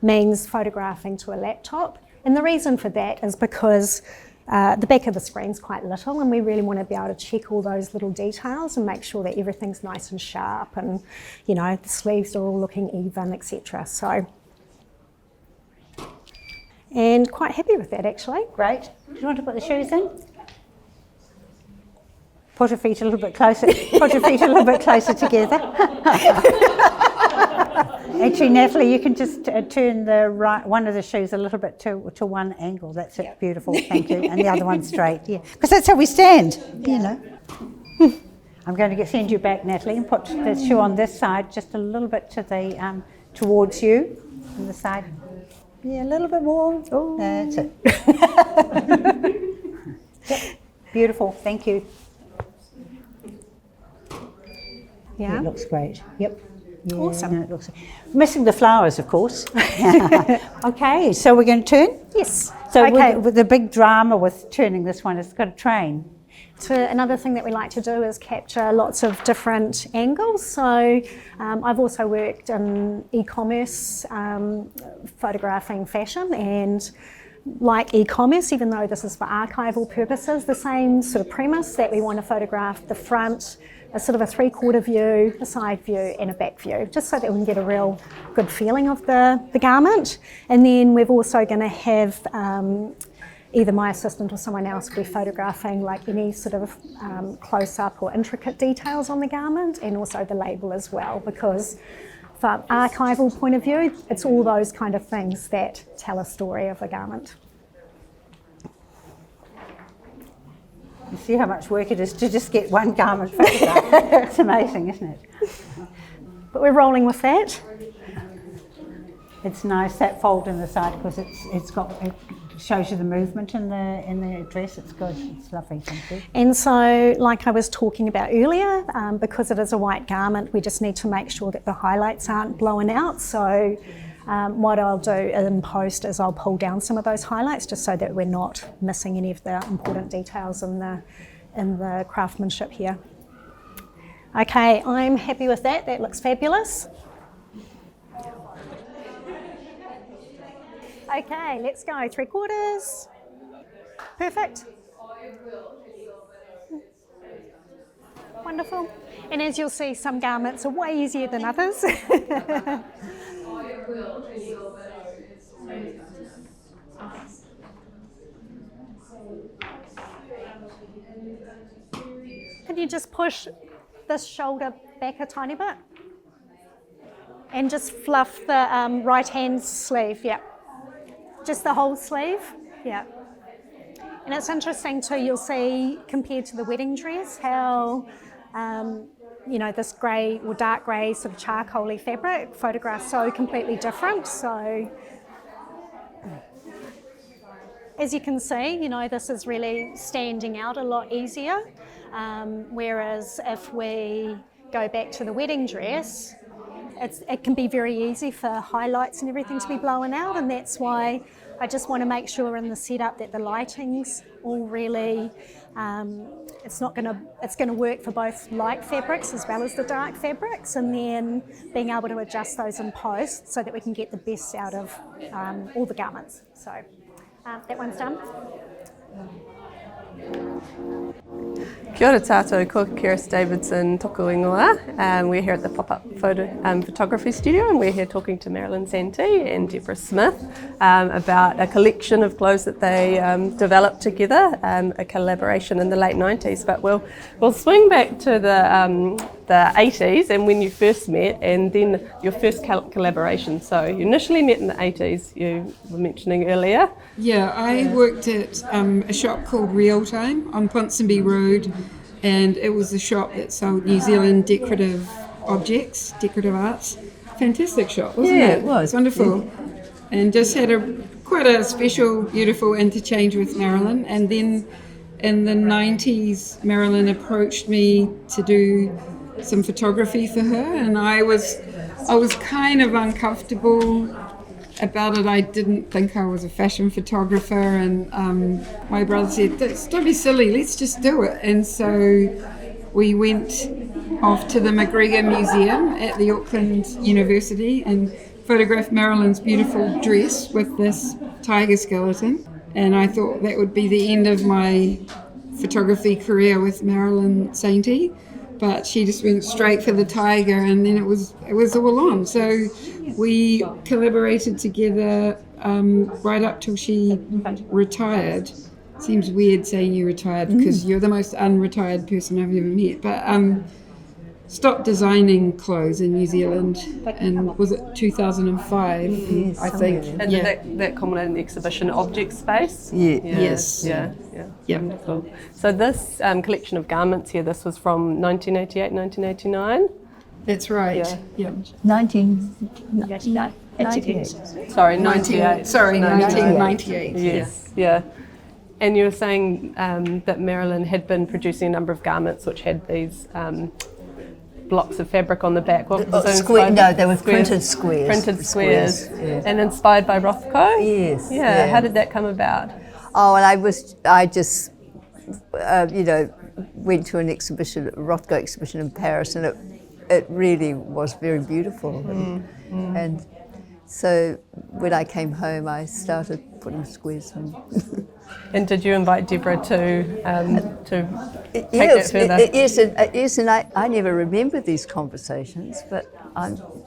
means photographing to a laptop. And the reason for that is because the back of the screen's quite little, and we really want to be able to check all those little details and make sure that everything's nice and sharp, and the sleeves are all looking even, etc. So, and quite happy with that actually. Great. Do you want to put the shoes in? Put your feet a little bit closer. Put your feet a little bit closer together. Actually, Natalie, you can just turn one of the shoes a little bit to one angle. That's it. Beautiful. Thank you. And the other one straight. Yeah, because that's how we stand. I'm going to send you back, Natalie, and put the shoe on this side, just a little bit to the towards you, on the side. Yeah, a little bit more. Oh, that's it. Yep. Beautiful. Thank you. Yeah. It looks great. Yep. Yeah, Awesome. No, it looks missing the flowers, of course. Okay, so we're going to turn? Yes. So okay. with the big drama with turning this one, it's got a train. So another thing that we like to do is capture lots of different angles. So I've also worked in e-commerce, photographing fashion, and like e-commerce, even though this is for archival purposes, the same sort of premise that we want to photograph the front, a sort of a three-quarter view, a side view and a back view, just so that we can get a real good feeling of the garment. And then we're also going to have either my assistant or someone else be photographing like any sort of close-up or intricate details on the garment, and also the label as well, because from an archival point of view, it's all those kind of things that tell a story of a garment. You see how much work it is to just get one garment photographed. It's amazing, isn't it? But we're rolling with that. It's nice, that fold in the side, because it shows you the movement in the dress. It's good. It's lovely. Thank you. And so, like I was talking about earlier, because it is a white garment, we just need to make sure that the highlights aren't blown out. So what I'll do in post is I'll pull down some of those highlights, just so that we're not missing any of the important details in the craftsmanship here. Okay, I'm happy with that. That looks fabulous. Okay, let's go. 3/4. Perfect. Wonderful. And as you'll see, some garments are way easier than others. Can you just push this shoulder back a tiny bit? And just fluff the right hand sleeve, yeah. Just the whole sleeve, yeah. And it's interesting too, you'll see compared to the wedding dress how, this grey or dark grey sort of charcoaly fabric photographs so completely different. So as you can see, this is really standing out a lot easier. Whereas if we go back to the wedding dress, it can be very easy for highlights and everything to be blown out, and that's why I just want to make sure in the setup that the lighting's all really, it's going to work for both light fabrics as well as the dark fabrics, and then being able to adjust those in post so that we can get the best out of all the garments. So that one's done. Kia ora tātou, ko Keris Davidson toku ingoa. We're here at the pop-up photography studio, and we're here talking to Marilyn Santee and Deborah Smith about a collection of clothes that they developed together, a collaboration in the late 90s. But we'll swing back to the the 80s and when you first met, and then your first collaboration. So you initially met in the 80s, you were mentioning earlier. Yeah, I worked at a shop called Real Time on Ponsonby Road, and it was a shop that sold New Zealand decorative objects, decorative arts. Fantastic shop, wasn't it? Yeah, it was. Wonderful. And just had quite a special, beautiful interchange with Marilyn. And then in the 90s, Marilyn approached me to do some photography for her, and I was kind of uncomfortable about it. I didn't think I was a fashion photographer, and my brother said, "Don't be silly, let's just do it." And so we went off to the McGregor Museum at the Auckland University and photographed Marilyn's beautiful dress with this tiger skeleton. And I thought that would be the end of my photography career with Marilyn Sainty, but she just went straight for the tiger, and then it was all on. So we collaborated together right up till she retired. Seems weird saying you retired because you're the most unretired person I've ever met, but stopped designing clothes in New Zealand, and was it 2005, I think. And that culminated in the exhibition Object Space? Yes. Yeah. Wonderful. So this collection of garments here, this was from 1988, 1989? That's right. Yeah. 1998. Sorry, 98. 1998. Yes, yeah. And you were saying that Marilyn had been producing a number of garments which had these blocks of fabric on the back. What was They were printed squares. Printed squares. Yes. And inspired by Rothko? Yes. Yeah. How did that come about? Oh, and I just went to an exhibition, a Rothko exhibition in Paris, and it really was very beautiful. And so when I came home, I started putting squares on. And did you invite Deborah to take that further? Yes, and I never remember these conversations, but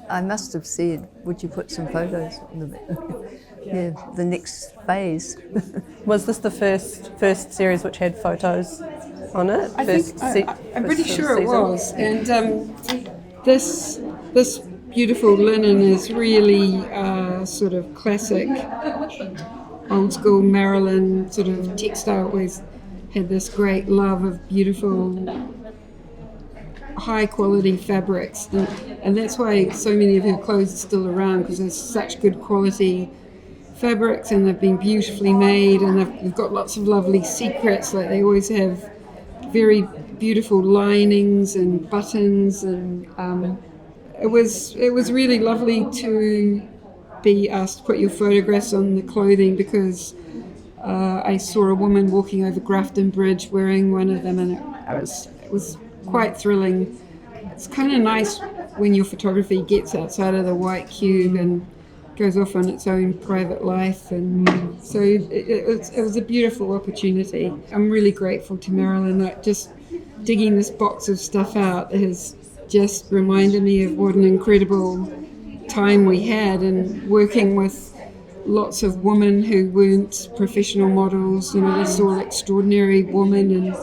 I must have said, would you put some photos on the next phase. Was this the first series which had photos on it? I'm pretty sure it was. And this beautiful linen is really sort of classic, old school Marilyn sort of textile. Always had this great love of beautiful, high quality fabrics, and that's why so many of her clothes are still around, because there's such good quality fabrics and they've been beautifully made, and they've got lots of lovely secrets. Like they always have very beautiful linings and buttons, and it was really lovely to be asked to put your photographs on the clothing, because I saw a woman walking over Grafton Bridge wearing one of them, and it was quite thrilling. It's kind of nice when your photography gets outside of the white cube and goes off on its own private life, and so it was a beautiful opportunity. I'm really grateful to Marilyn. Like, just digging this box of stuff out has just reminded me of what an incredible time we had, and working with lots of women who weren't professional models. You know, they're all extraordinary women, and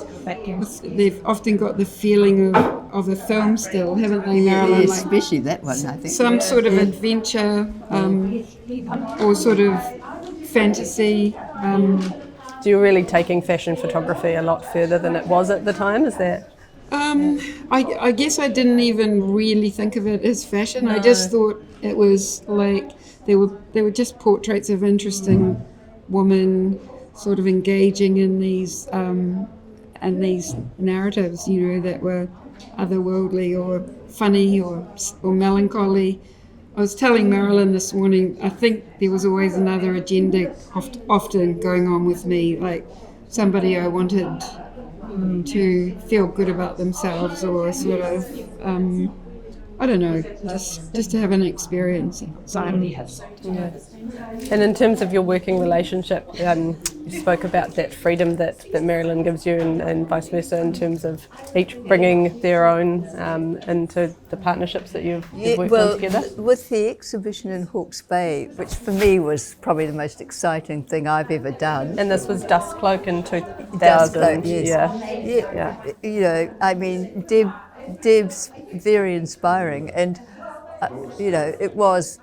they've often got the feeling of a film still, haven't they, Marilyn? Yeah, especially that one, I think. Some sort of adventure or sort of fantasy. So you're really taking fashion photography a lot further than it was at the time, is that? I guess I didn't even really think of it as fashion. No. I just thought it was like they were just portraits of interesting women, sort of engaging in these narratives, you know, that were otherworldly or funny or melancholy. I was telling Marilyn this morning, I think there was always another agenda often going on with me, like somebody I wanted to feel good about themselves, or sort of, I don't know, just to have an experience. Somebody has. Yes. And in terms of your working relationship, you spoke about that freedom that Marilyn gives you, and vice versa, in terms of each bringing their own into the partnerships that you've worked on together. With the exhibition in Hawke's Bay, which for me was probably the most exciting thing I've ever done. And this was Dust Cloak in 2000. Dust Cloak, yes. Yeah. You know, I mean, Deb Deb's very inspiring, and it was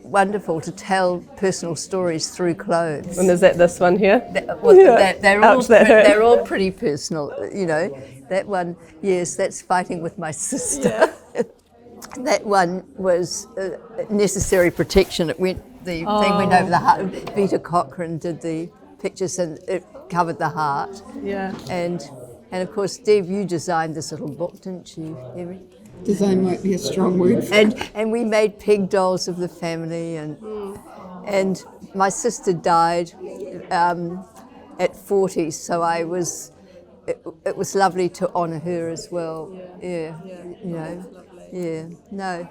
wonderful to tell personal stories through clothes. And is that this one here? They're all pretty personal, That one, yes, that's fighting with my sister. Yeah. That one was necessary protection. Thing went over the heart. Vita Cochrane did the pictures and it covered the heart. Yeah. And of course, Deb, you designed this little book, didn't you, Emery? Design might be a strong word. And we made pig dolls of the family, and my sister died at 40, so it was lovely to honour her as well. Yeah. No,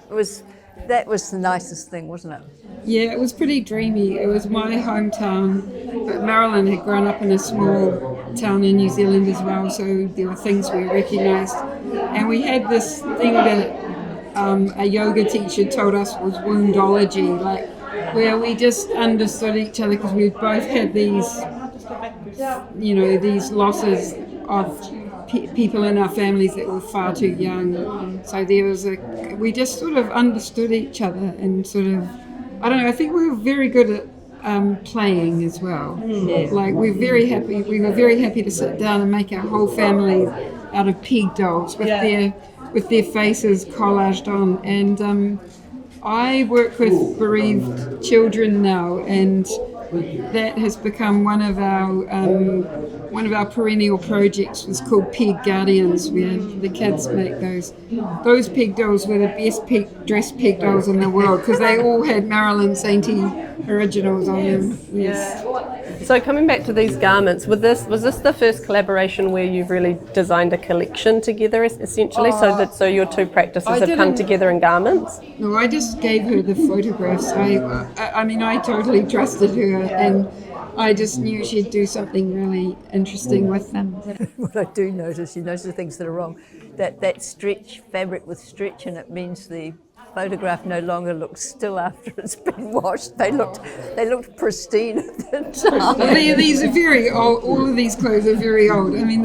that was the nicest thing, wasn't it? Yeah, it was pretty dreamy. It was my hometown, but Marilyn had grown up in a small town in New Zealand as well, so there were things we recognised. And we had this thing that a yoga teacher told us was woundology, where we just understood each other because we both had these losses of people in our families that were far too young. So we just sort of understood each other and sort of, I don't know, I think we were very good at playing as well. We were very happy to sit down and make our whole family out of pig dolls with their faces collaged on. And I work with bereaved children now, and that has become one of our perennial projects. Was called Pig Guardians, where the kids make those pig dolls were the best dressed pig dolls in the world because they all had Marilyn Sainty originals on them. Yes. So coming back to these garments, was this the first collaboration where you've really designed a collection together, essentially? So your two practices have come together in garments? No, I just gave her the photographs. I totally trusted her, and I just knew she'd do something really interesting with them. What I do notice, you notice the things that are wrong. That stretch fabric with stretch in it means the photograph no longer looks still after it's been washed. They looked pristine at the time. Well, these are very old. All of these clothes are very old. I mean,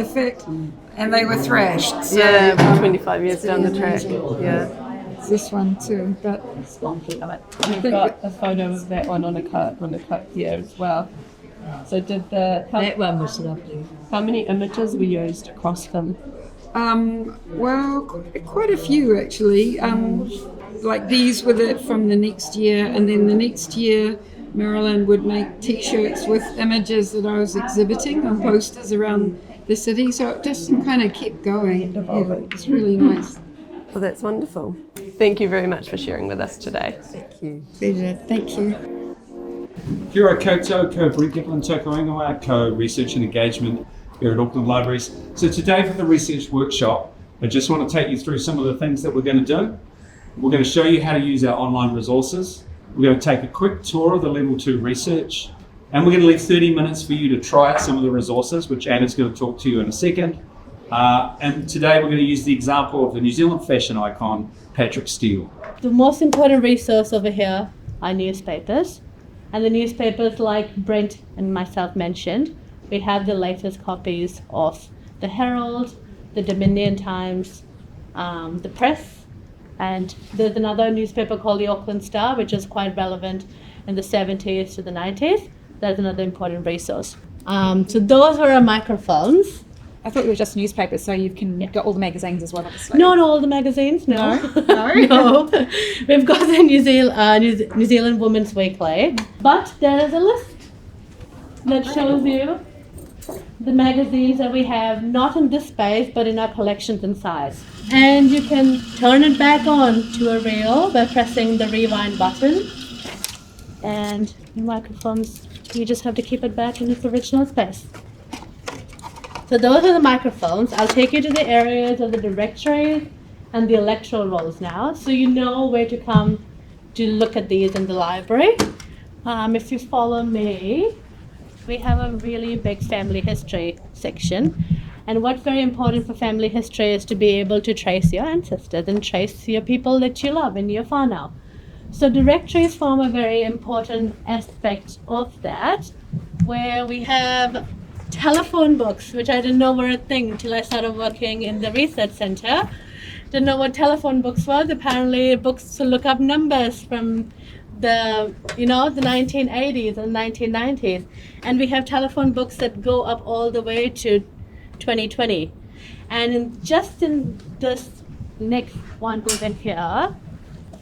and they were thrashed. So, 25 years down the track. Yeah. It's this one too, but we've got a photo of that one on a cut here as well. So that one was lovely. How many images were used across them? Well, quite a few actually. Like these were from the next year, and then the next year Marilyn would make T-shirts with images that I was exhibiting on posters around the city, so it just kind of kept going. Yeah, it's really nice. Well, that's wonderful. Thank you very much for sharing with us today. Thank you. Pleasure. Thank you. Kia ora koutou, ko Brooking Hui Auaha, ko Research and Engagement here at Auckland Libraries. So today for the research workshop, I just want to take you through some of the things that we're going to do. We're going to show you how to use our online resources. We're going to take a quick tour of the Level 2 research, and we're going to leave 30 minutes for you to try out some of the resources, which Anna's going to talk to you in a second. And today we're going to use the example of the New Zealand fashion icon, Patrick Steele. The most important resource over here are newspapers. And the newspapers, like Brent and myself mentioned, we have the latest copies of the Herald, the Dominion Times, the Press, and there's another newspaper called the Auckland Star, which is quite relevant in the 70s to the 90s. That's another important resource. So those are our microphones. I thought it was just newspapers, so you can get all the magazines as well, obviously. Not all the magazines, no. No? No. We've got the New Zealand Women's Weekly, but there is a list that shows you the magazines that we have, not in this space, but in our collections inside. And you can turn it back on to a reel by pressing the rewind button. And the microphones, you just have to keep it back in its original space. So those are the microphones. I'll take you to the areas of the directories and the electoral rolls now, so you know where to come to look at these in the library. If you follow me, we have a really big family history section. And what's very important for family history is to be able to trace your ancestors and trace your people that you love in your whānau. So directories form a very important aspect of that, where we have telephone books, which I didn't know were a thing until I started working in the research center. didn't know what telephone books were. Apparently, books to look up numbers from the 1980s and 1990s, and we have telephone books that go up all the way to 2020. And just in this next one over here,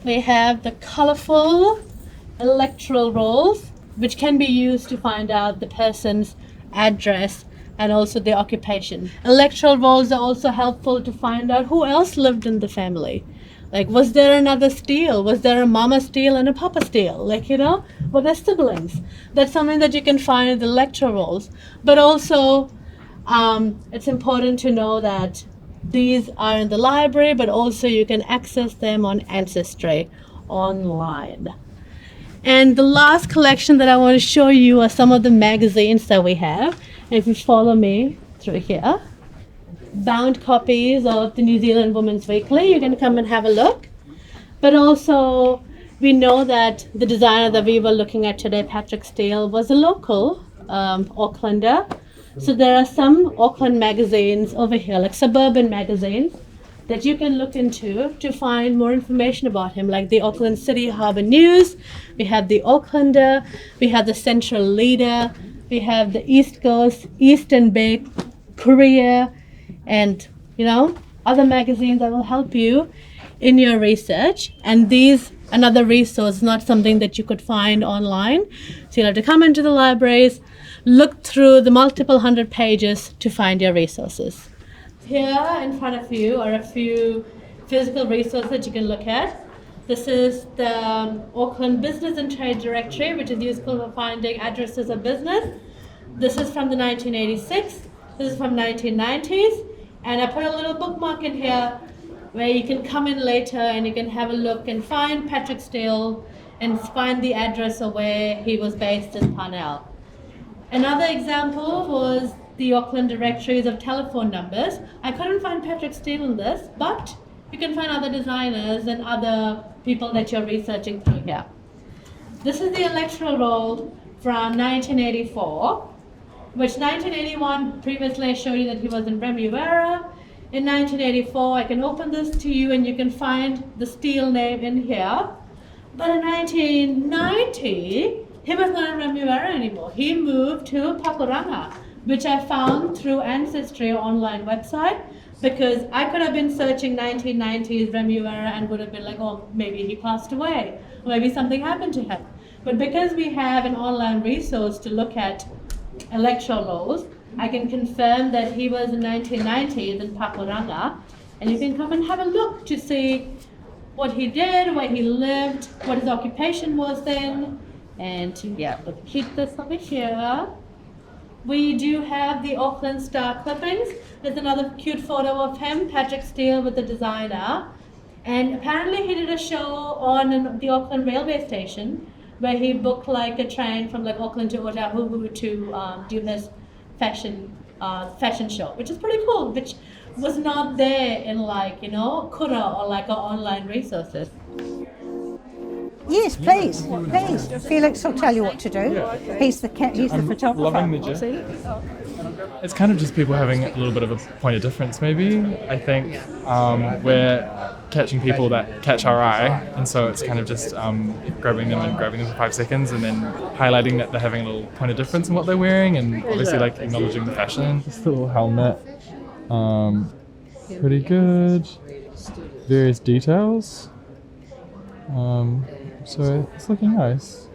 we have the colorful electoral rolls, which can be used to find out the person's address and also their occupation. Electoral rolls are also helpful to find out who else lived in the family. Like, was there another Steele? Was there a Mama Steele and a Papa Steele? Like, were there siblings? That's something that you can find in the electoral rolls. But also, it's important to know that these are in the library, but also you can access them on Ancestry online. And the last collection that I want to show you are some of the magazines that we have. And if you follow me through here, bound copies of the New Zealand Women's Weekly, you can come and have a look. But also, we know that the designer that we were looking at today, Patrick Steele, was a local Aucklander. So there are some Auckland magazines over here, like suburban magazines, that you can look into to find more information about him, like the Auckland City Harbour News. We have the Aucklander, we have the Central Leader, we have the East Coast, Eastern Bay, Korea, and other magazines that will help you in your research. And these, another resource, not something that you could find online. So you'll have to come into the libraries, look through the multiple hundred pages to find your resources. Here in front of you are a few physical resources that you can look at. This is the Auckland Business and Trade Directory, which is useful for finding addresses of business. This is from the 1986. This is from 1990s. And I put a little bookmark in here where you can come in later and you can have a look and find Patrick Steele and find the address of where he was based in Parnell. Another example was the Auckland directories of telephone numbers. I couldn't find Patrick Steele in this, but you can find other designers and other people that you're researching through here. This is the electoral roll from 1984, which 1981, previously I showed you that he was in Remuera. In 1984, I can open this to you and you can find the Steele name in here. But in 1990, he was not in Remuera anymore. He moved to Pakuranga, which I found through Ancestry online website, because I could have been searching 1990s Remuera and would have been like, oh, maybe he passed away, or maybe something happened to him. But because we have an online resource to look at electoral rolls, I can confirm that he was in 1990s in Pakuranga, and you can come and have a look to see what he did, where he lived, what his occupation was then. And let's keep this over here. We do have the Auckland Star clippings. There's another cute photo of him, Patrick Steele, with the designer. And apparently he did a show on the Auckland railway station where he booked like a train from like Auckland to Aotearoa to do his fashion show, which is pretty cool, which was not there in Kura or like our online resources. Yes, please. Felix will tell you what to do. He's the photographer. Loving the gist. It's kind of just people having a little bit of a point of difference, maybe. I think we're catching people that catch our eye, and so it's kind of just grabbing them for 5 seconds, and then highlighting that they're having a little point of difference in what they're wearing, and obviously like acknowledging the fashion. This little helmet, pretty good. Various details. So it's looking nice.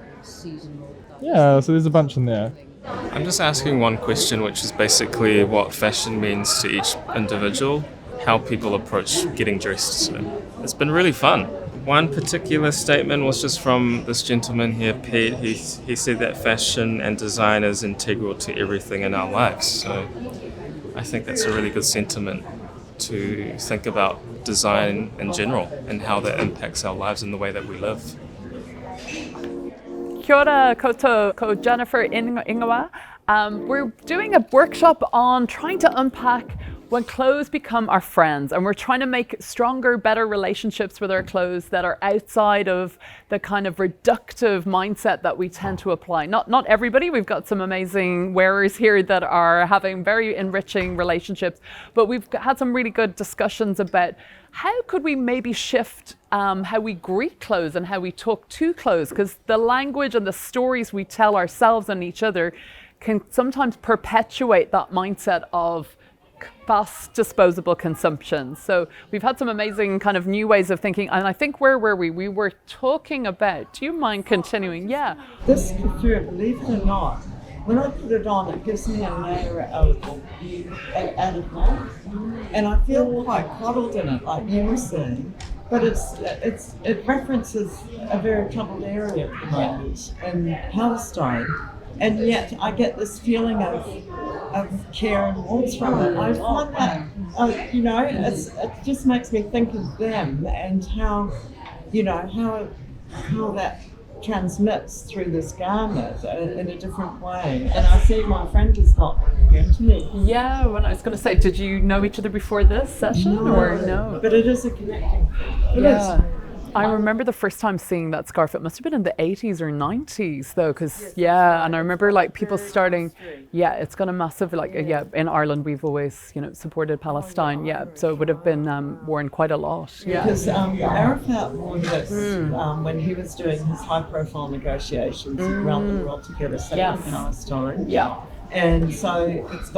Yeah, so there's a bunch in there. I'm just asking one question, which is basically what fashion means to each individual, how people approach getting dressed. So it's been really fun. One particular statement was just from this gentleman here, Pete. He said that fashion and design is integral to everything in our lives. So I think that's a really good sentiment to think about design in general and how that impacts our lives and the way that we live. Kia ora koutou, ko Jennifer Ingoa. We're doing a workshop on trying to unpack when clothes become our friends and we're trying to make stronger, better relationships with our clothes that are outside of the kind of reductive mindset that we tend to apply. Not everybody, we've got some amazing wearers here that are having very enriching relationships, but we've had some really good discussions about how could we maybe shift how we greet clothes and how we talk to clothes, because the language and the stories we tell ourselves and each other can sometimes perpetuate that mindset of fast disposable consumption. So we've had some amazing kind of new ways of thinking, and I think where were we? We were talking about, do you mind continuing? Yeah. This couture, believe it or not, when I put it on, it gives me a layer of added warmth, and I feel quite coddled in it, like you were saying. But it references a very troubled area at the moment in Palestine, and yet I get this feeling of care and warmth from it. I find that, you know, it just makes me think of them and how, you know, how that transmits through this garment in a different way. And I see my friend has got one again to me. Yeah, when I was going to say, did you know each other before this session or no? But it is a connecting thing. It is. is. I remember the first time seeing that scarf, it must have been in the 80s or 90s though, because yeah, and I remember like people starting, yeah, it's got a massive, like, yeah, in Ireland we've always, you know, supported Palestine, yeah, so it would have been worn quite a lot. Yeah. Because Arafat wore this when he was doing his high profile negotiations around the world together, in Palestine. Yeah. And so it's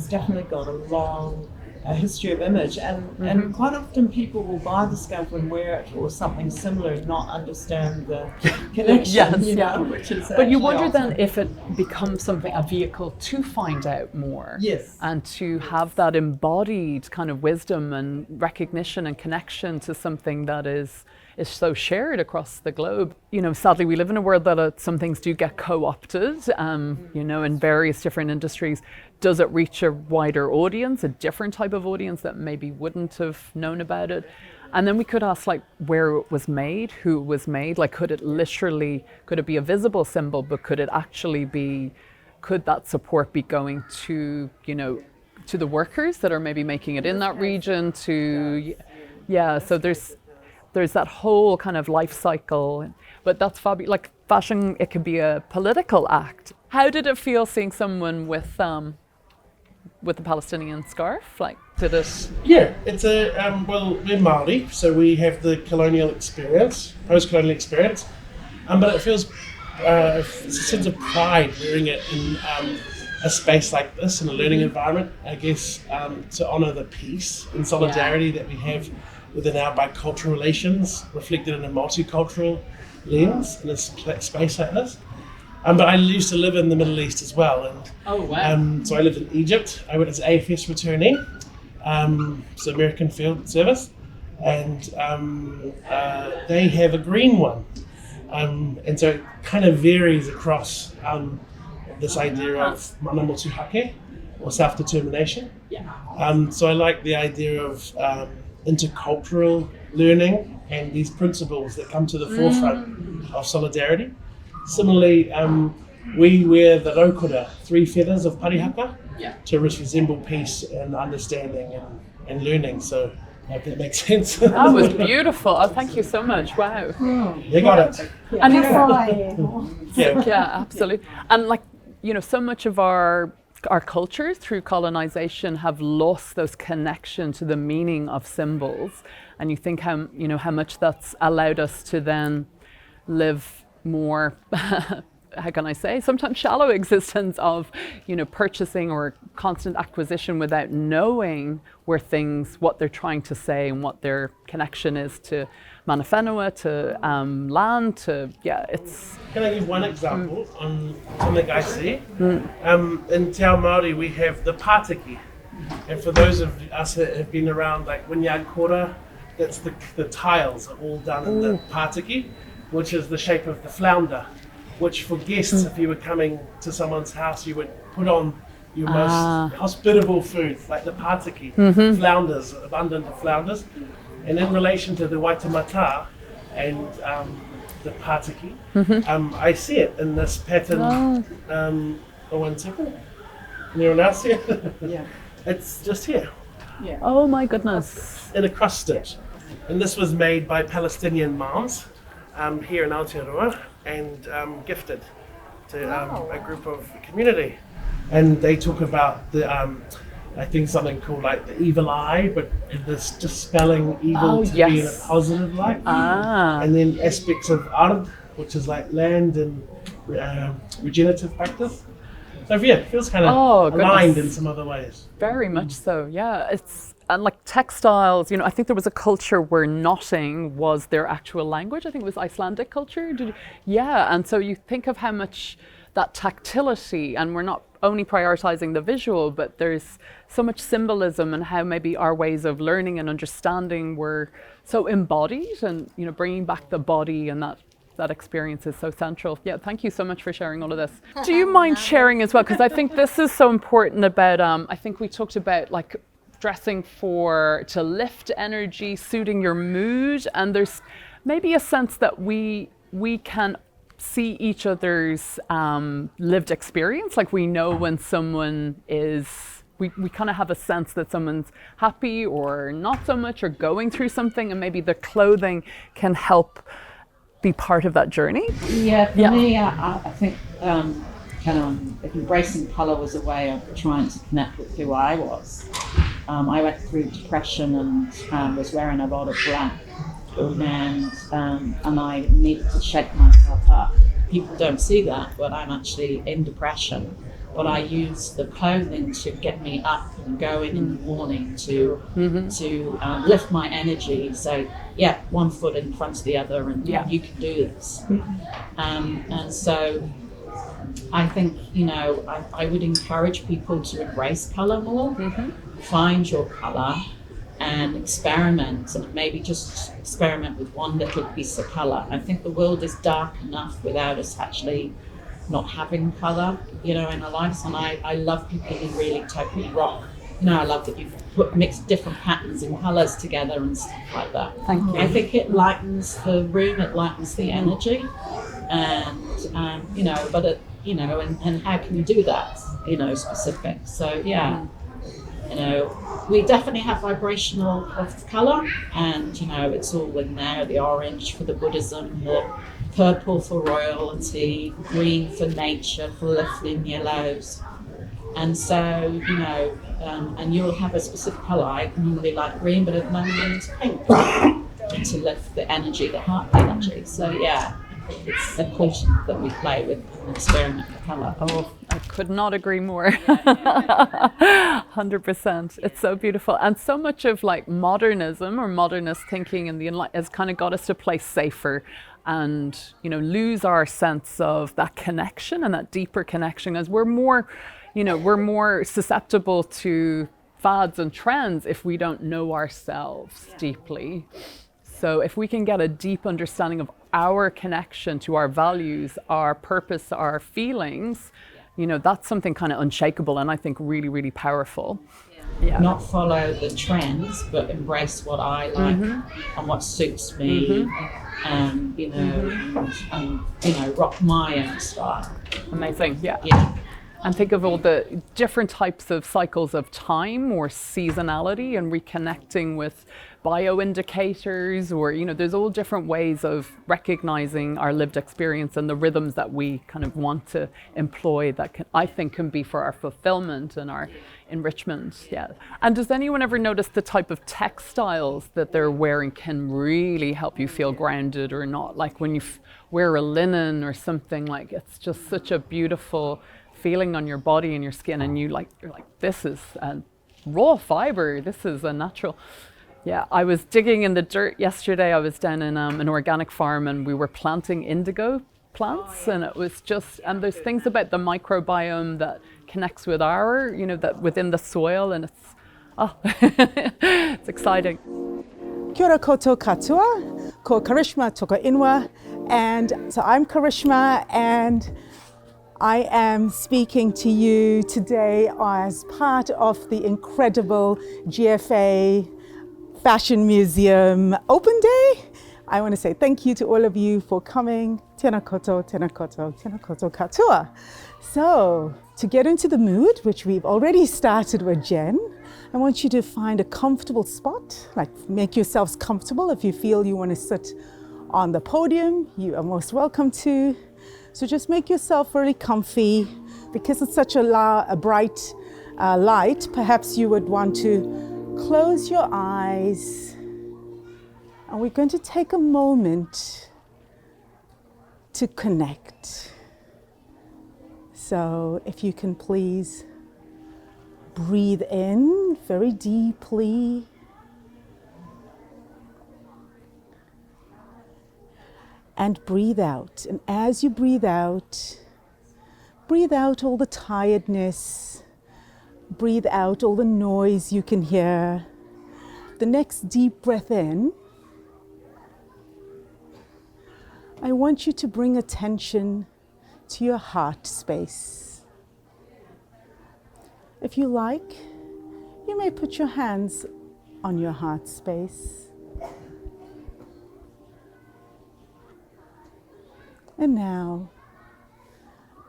definitely got a long history of image, and quite often people will buy the scarf and wear it or something similar and not understand the connection. Which is but you wonder awesome. then if it becomes a vehicle to find out more. Yes. And to have that embodied kind of wisdom and recognition and connection to something that is so shared across the globe. You know, sadly we live in a world that some things do get co-opted, you know, in various different industries. Does it reach a wider audience, a different type of audience that maybe wouldn't have known about it? And then we could ask like where it was made, who it was made, like could it be a visible symbol, but could that support be going to, you know, to the workers that are maybe making it in that region, so there's that whole kind of life cycle, but that's fabulous. Like fashion, it can be a political act. How did it feel seeing someone with the Palestinian scarf? Like, did it? Yeah, it's well, we're Māori, so we have the colonial experience, post-colonial experience, but it feels it's a sense of pride wearing it in a space like this, in a learning environment, I guess, to honour the peace and solidarity that we have within our bicultural relations, reflected in a multicultural lens in a space like this. But I used to live in the Middle East as well. And, so I lived in Egypt. I went as AFS returnee, so American Field Service, and they have a green one. And so it kind of varies across this idea of mana motuhake, or self-determination. So I like the idea of intercultural learning and these principles that come to the forefront of solidarity. Similarly, we wear the raukura, 3 feathers of parihaka, to resemble peace and understanding and learning. So I hope that makes sense. That was beautiful. Oh, thank you so much. Wow. You got it. And yeah, absolutely. And like, you know, so much of our cultures through colonization have lost those connection to the meaning of symbols, and you think how much that's allowed us to then live more how can I say, sometimes shallow existence of, you know, purchasing or constant acquisition without knowing what they're trying to say and what their connection is to mana whenua, to land, to, it's... Can I give one example on something I see? In Te Ao Māori we have the pātiki, and for those of us that have been around, like Wynyard Kora, that's the tiles are all done in the pātiki, which is the shape of the flounder, which for guests, if you were coming to someone's house, you would put on your most hospitable foods, like the pātiki, flounders, abundant flounders. And in relation to the waitemata and the pātiki, I see it in this pattern. One second. Anyone else here? It's just here. Yeah. Oh my goodness. In a cross stitch. And this was made by Palestinian moms here in Aotearoa and gifted to a group of community. And they talk about the, I think something called like the evil eye, but this dispelling evil to be in a positive light. And then aspects of ard, which is like land and regenerative practice. So yeah, it feels kind of aligned in some other ways. Very much so, yeah. It's and like textiles, I think there was a culture where knotting was their actual language. I think it was Icelandic culture. And so you think of how much that tactility, and we're not only prioritizing the visual, but there's so much symbolism and how maybe our ways of learning and understanding were so embodied, and bringing back the body and that experience is so central. Yeah, thank you so much for sharing all of this. Do you mind sharing as well? Because I think this is so important about, I think we talked about like dressing to lift energy, suiting your mood, and there's maybe a sense that we can see each other's lived experience. Like we know when someone is, we kind of have a sense that someone's happy or not so much, or going through something, and maybe the clothing can help be part of that journey. Yeah, for me, I think kind of embracing colour was a way of trying to connect with who I was. I went through depression and was wearing a lot of black, and I needed to shake myself up. People don't see that, but I'm actually in depression. But I use the clothing to get me up and going in the morning to lift my energy. So yeah, one foot in front of the other, and you can do this. And so I think I would encourage people to embrace colour more, find your colour, and experiment, and maybe just experiment with one little piece of colour. I think the world is dark enough without us actually not having colour, in our lives, and I love people who really totally rock. I love that you've mixed different patterns and colours together and stuff like that. Thank you. I think it lightens the room, it lightens the energy, and and how can you do that? Specific. So yeah. We definitely have vibrational of colour, and it's all in there. The orange for the Buddhism, the purple for royalty, green for nature, for lifting yellows. And so, and you'll have a specific colour. I normally like green, but at the moment it's pink to lift the energy, the heart energy. So yeah, it's important that we play with and experiment with colour. Oh, I could not agree more. 100%. It's so beautiful. And so much of like modernism or modernist thinking and has kind of got us to play safer and, lose our sense of that connection and that deeper connection, as we're more susceptible to fads and trends if we don't know ourselves deeply. So if we can get a deep understanding of our connection to our values, our purpose, our feelings, that's something kind of unshakable and I think really, really powerful. Yeah. Not follow the trends, but embrace what I like and what suits me, and rock my own style. Amazing, yeah. And think of all the different types of cycles of time or seasonality, and reconnecting with bioindicators, or there's all different ways of recognizing our lived experience and the rhythms that we kind of want to employ that I think can be for our fulfillment and our enrichment. Yeah. And does anyone ever notice the type of textiles that they're wearing can really help you feel grounded or not? Like when you wear a linen or something, like it's just such a beautiful feeling on your body and your skin, and you're like, this is a raw fiber, this is a natural. Yeah, I was digging in the dirt yesterday. I was down in an organic farm, and we were planting indigo plants, and it was just, and there's things about the microbiome that connects with that within the soil, and it's exciting. Kia ora koutou katoa, ko Karishma toko ingoa, and so I'm Karishma, and I am speaking to you today as part of the incredible GFA Fashion Museum Open Day. I want to say thank you to all of you for coming. Tēnā koutou, tēnā koutou, tēnā koutou katoa. So, To get into the mood, which we've already started with Jen, I want you to find a comfortable spot, like make yourselves comfortable. If you feel you want to sit on the podium, you are most welcome to. So just make yourself really comfy. Because it's such a bright light, perhaps you would want to close your eyes. And we're going to take a moment to connect. So if you can please breathe in very deeply. And breathe out. And as you breathe out all the tiredness. Breathe out all the noise you can hear. The next deep breath in, I want you to bring attention to your heart space. If you like, you may put your hands on your heart space. And now,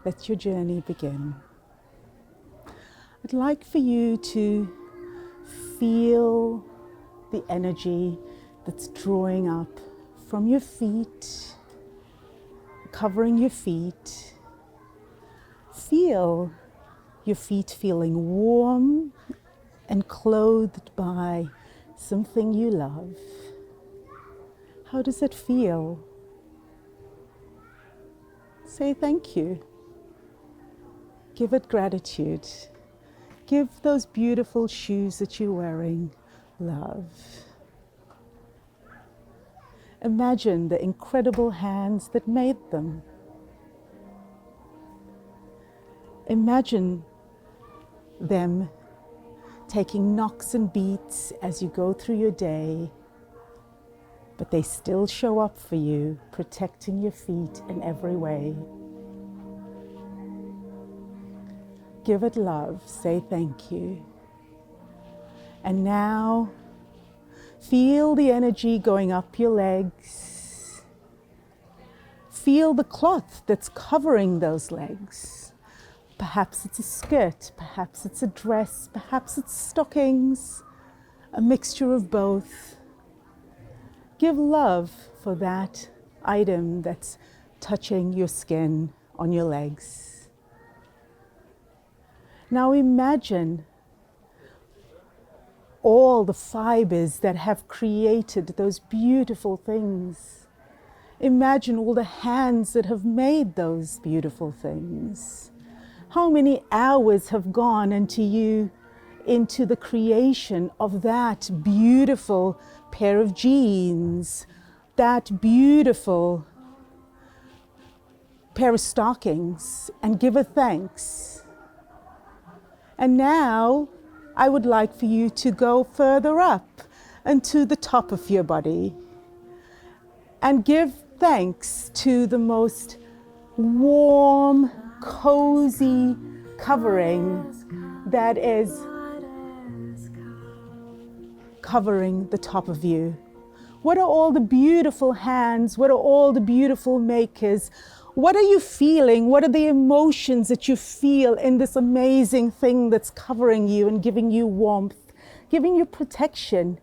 let your journey begin. I'd like for you to feel the energy that's drawing up from your feet, covering your feet. Feel your feet feeling warm and clothed by something you love. How does it feel? Say thank you. Give it gratitude. Give those beautiful shoes that you're wearing love. Imagine the incredible hands that made them. Imagine them taking knocks and beats as you go through your day, but they still show up for you, protecting your feet in every way. Give it love, say thank you. And now, feel the energy going up your legs. Feel the cloth that's covering those legs. Perhaps it's a skirt, perhaps it's a dress, perhaps it's stockings, a mixture of both. Give love for that item that's touching your skin on your legs. Now imagine all the fibers that have created those beautiful things. Imagine all the hands that have made those beautiful things. How many hours have gone into the creation of that beautiful pair of jeans, that beautiful pair of stockings, and give a thanks. And now I would like for you to go further up and to the top of your body and give thanks to the most warm, cozy covering that is covering the top of you. What are all the beautiful hands? What are all the beautiful makers? What are you feeling? What are the emotions that you feel in this amazing thing that's covering you and giving you warmth, giving you protection,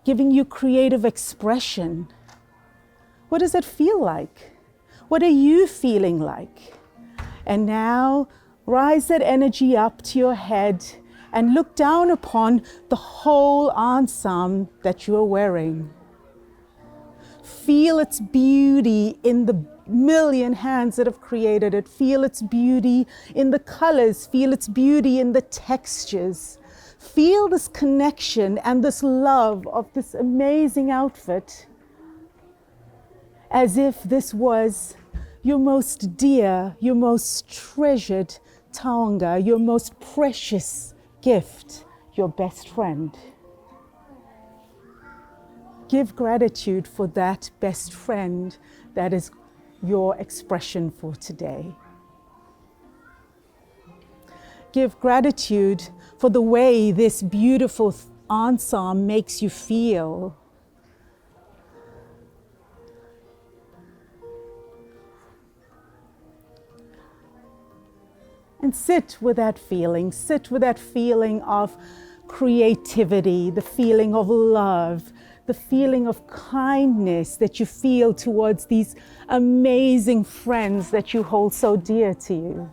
giving you creative expression? What does it feel like? What are you feeling like? And now rise that energy up to your head and look down upon the whole ensemble that you are wearing. Feel its beauty in the million hands that have created it. Feel its beauty in the colors. Feel its beauty in the textures. Feel this connection and this love of this amazing outfit as if this was your most dear, your most treasured taonga, your most precious gift, your best friend. Give gratitude for that best friend that is your expression for today. Give gratitude for the way this beautiful ensemble makes you feel. And sit with that feeling. Sit with that feeling of creativity, the feeling of love, the feeling of kindness that you feel towards these amazing friends that you hold so dear to you.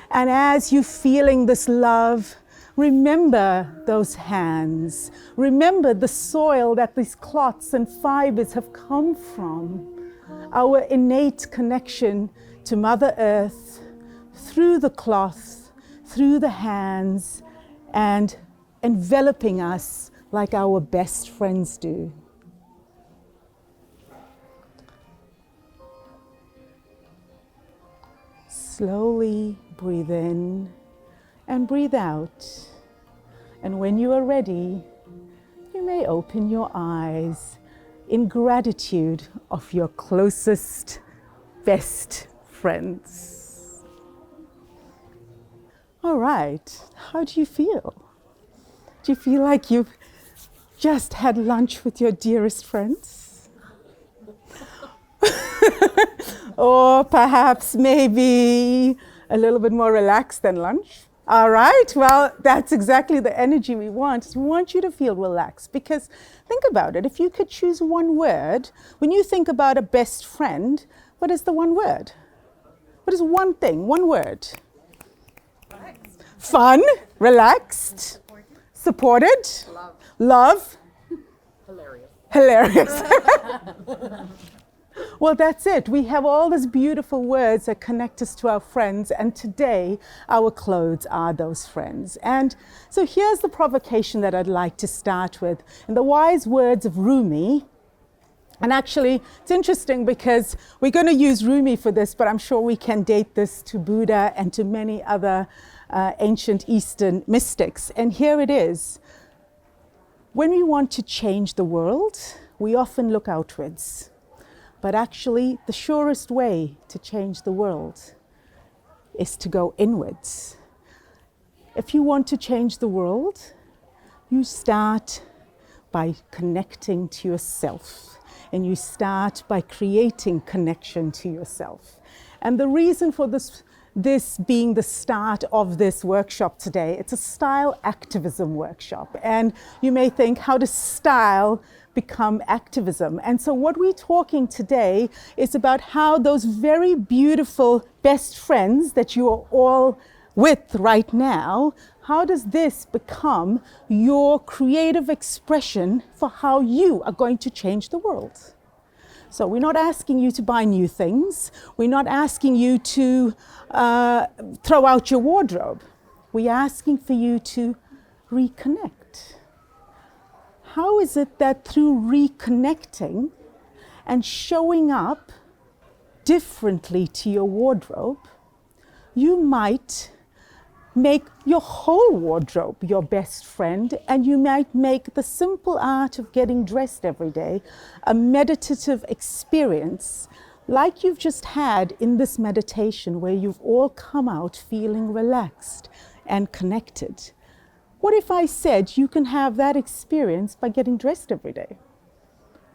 And as you're feeling this love, remember those hands. Remember the soil that these clots and fibers have come from. Our innate connection to Mother Earth through the cloth, through the hands, and enveloping us like our best friends do. Slowly breathe in and breathe out. And when you are ready, you may open your eyes in gratitude of your closest, best friends. All right, how do you feel? Do you feel like you've just had lunch with your dearest friends? Or perhaps maybe a little bit more relaxed than lunch? All right, well, that's exactly the energy we want. We want you to feel relaxed, because think about it. If you could choose one word, when you think about a best friend, what is the one word? What is one thing, one word? Fun, relaxed, supported, love, hilarious. Well, that's it. We have all these beautiful words that connect us to our friends, and today our clothes are those friends. And so here's the provocation that I'd like to start with. In the wise words of Rumi, and actually it's interesting because we're going to use Rumi for this, but I'm sure we can date this to Buddha and to many other ancient Eastern mystics. And here it is. When we want to change the world, we often look outwards. But actually, the surest way to change the world is to go inwards. If you want to change the world, you start by connecting to yourself. And you start by creating connection to yourself. And the reason for this being the start of this workshop today, it's a style activism workshop. And you may think, how does style become activism? And so what we're talking today is about how those very beautiful best friends that you are all with right now, how does this become your creative expression for how you are going to change the world? So we're not asking you to buy new things. We're not asking you to throw out your wardrobe. We're asking for you to reconnect. How is it that through reconnecting and showing up differently to your wardrobe, you might make your whole wardrobe your best friend, and you might make the simple art of getting dressed every day a meditative experience like you've just had in this meditation, where you've all come out feeling relaxed and connected. What if I said you can have that experience by getting dressed every day?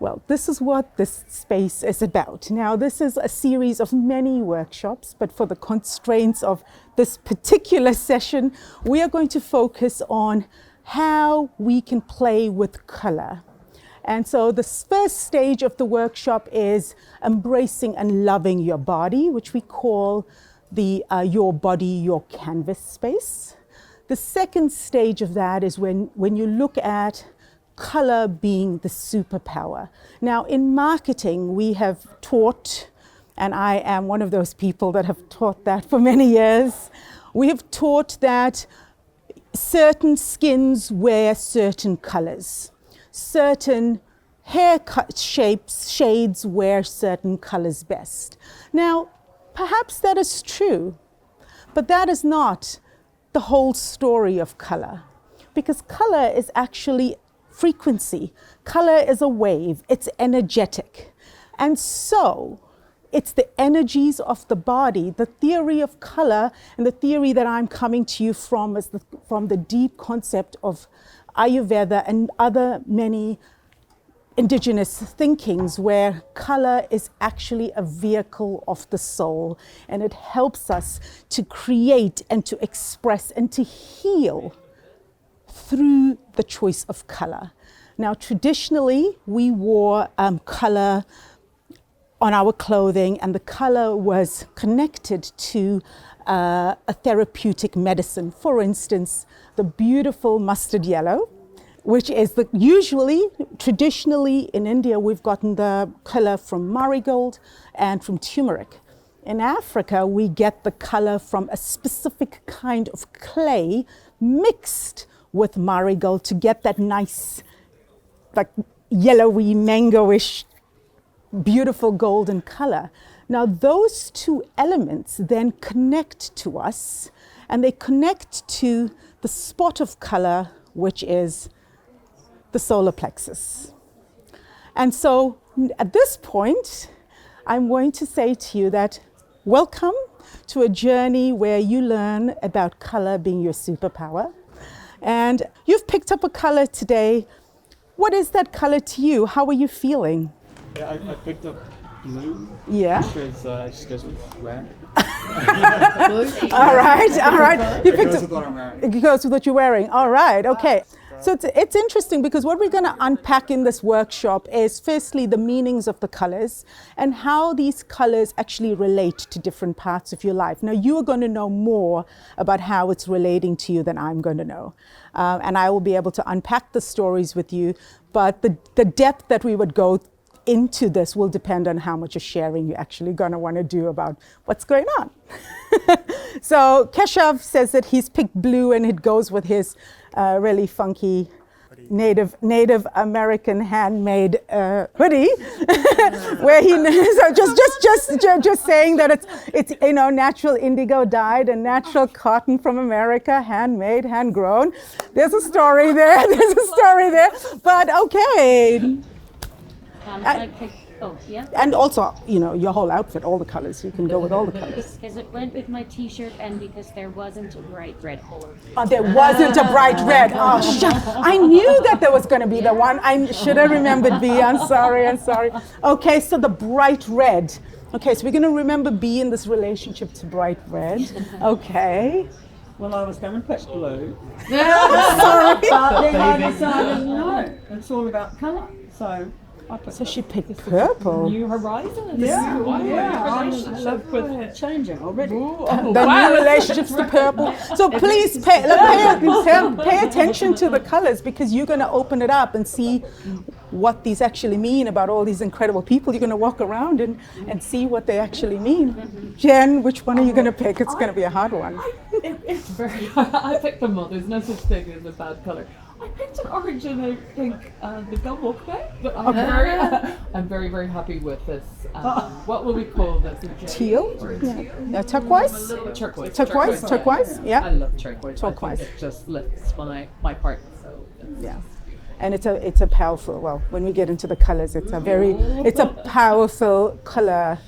Well, this is what this space is about. Now, this is a series of many workshops, but for the constraints of this particular session, we are going to focus on how we can play with color. And so the first stage of the workshop is embracing and loving your body, which we call the Your Body, Your Canvas space. The second stage of that is when you look at color being the superpower. Now, in marketing, we have taught, and I am one of those people that have taught that for many years, we have taught that certain skins wear certain colors. Certain haircut shades wear certain colors best. Now, perhaps that is true, but that is not the whole story of color, because color is actually frequency. Color is a wave, it's energetic. And so it's the energies of the body. The theory of color, and the theory that I'm coming to you from, is from the deep concept of Ayurveda and other many indigenous thinkings where color is actually a vehicle of the soul, and it helps us to create and to express and to heal through the choice of color. Now, traditionally, we wore color on our clothing, and the color was connected to a therapeutic medicine. For instance, the beautiful mustard yellow, which is traditionally in India, we've gotten the color from marigold and from turmeric. In Africa, we get the color from a specific kind of clay mixed with marigold to get that nice, like yellowy, mangoish, beautiful golden color. Now, those two elements then connect to us, and they connect to the spot of color, which is the solar plexus. And so at this point, I'm going to say to you that welcome to a journey where you learn about color being your superpower. And you've picked up a color today. What is that color to you? How are you feeling? Yeah, I picked up blue. Yeah. Because it just goes with red. All right. You picked It goes with what I'm wearing. It goes with what you're wearing. All right, okay. So it's interesting because what we're going to unpack in this workshop is firstly the meanings of the colors and how these colors actually relate to different parts of your life. Now, you are going to know more about how it's relating to you than I'm going to know. And I will be able to unpack the stories with you, but the depth that we would go into this will depend on how much of sharing you're actually going to want to do about what's going on. So Keshav says that he's picked blue and it goes with his really funky Native American handmade hoodie, where he so just saying that it's natural indigo dyed and natural cotton from America, handmade, hand grown. There's a story there. But okay. And also, your whole outfit, all the colors. You can go with all the colors. Because it went with my t-shirt and because there wasn't a bright red. Oh, there wasn't a bright red. Oh, I knew that there was going to be the one. I should have remembered B. I'm sorry. Okay, so the bright red. Okay, so we're going to remember B in this relationship to bright red. Okay. Well, I was going to pick blue. Sorry. But then I decided, no, it's all about colour. So she picked purple. New horizons. Yeah. I love with changing already. The new relationships to purple. So please pay attention to the colors, because you're going to open it up and see what these actually mean about all these incredible people. You're going to walk around and see what they actually mean. Jen, which one are you going to pick? It's going to be a hard one. It's very hard. I picked them all. There's no such thing as a bad color. I picked an orange and I think the gum walk back, but I'm very, very happy with this. What will we call this? Teal? Yeah. Turquoise? Turquoise? Yeah. I love turquoise. I think it just lifts my part. So yeah. And it's a powerful, well, when we get into the colors, it's a powerful color,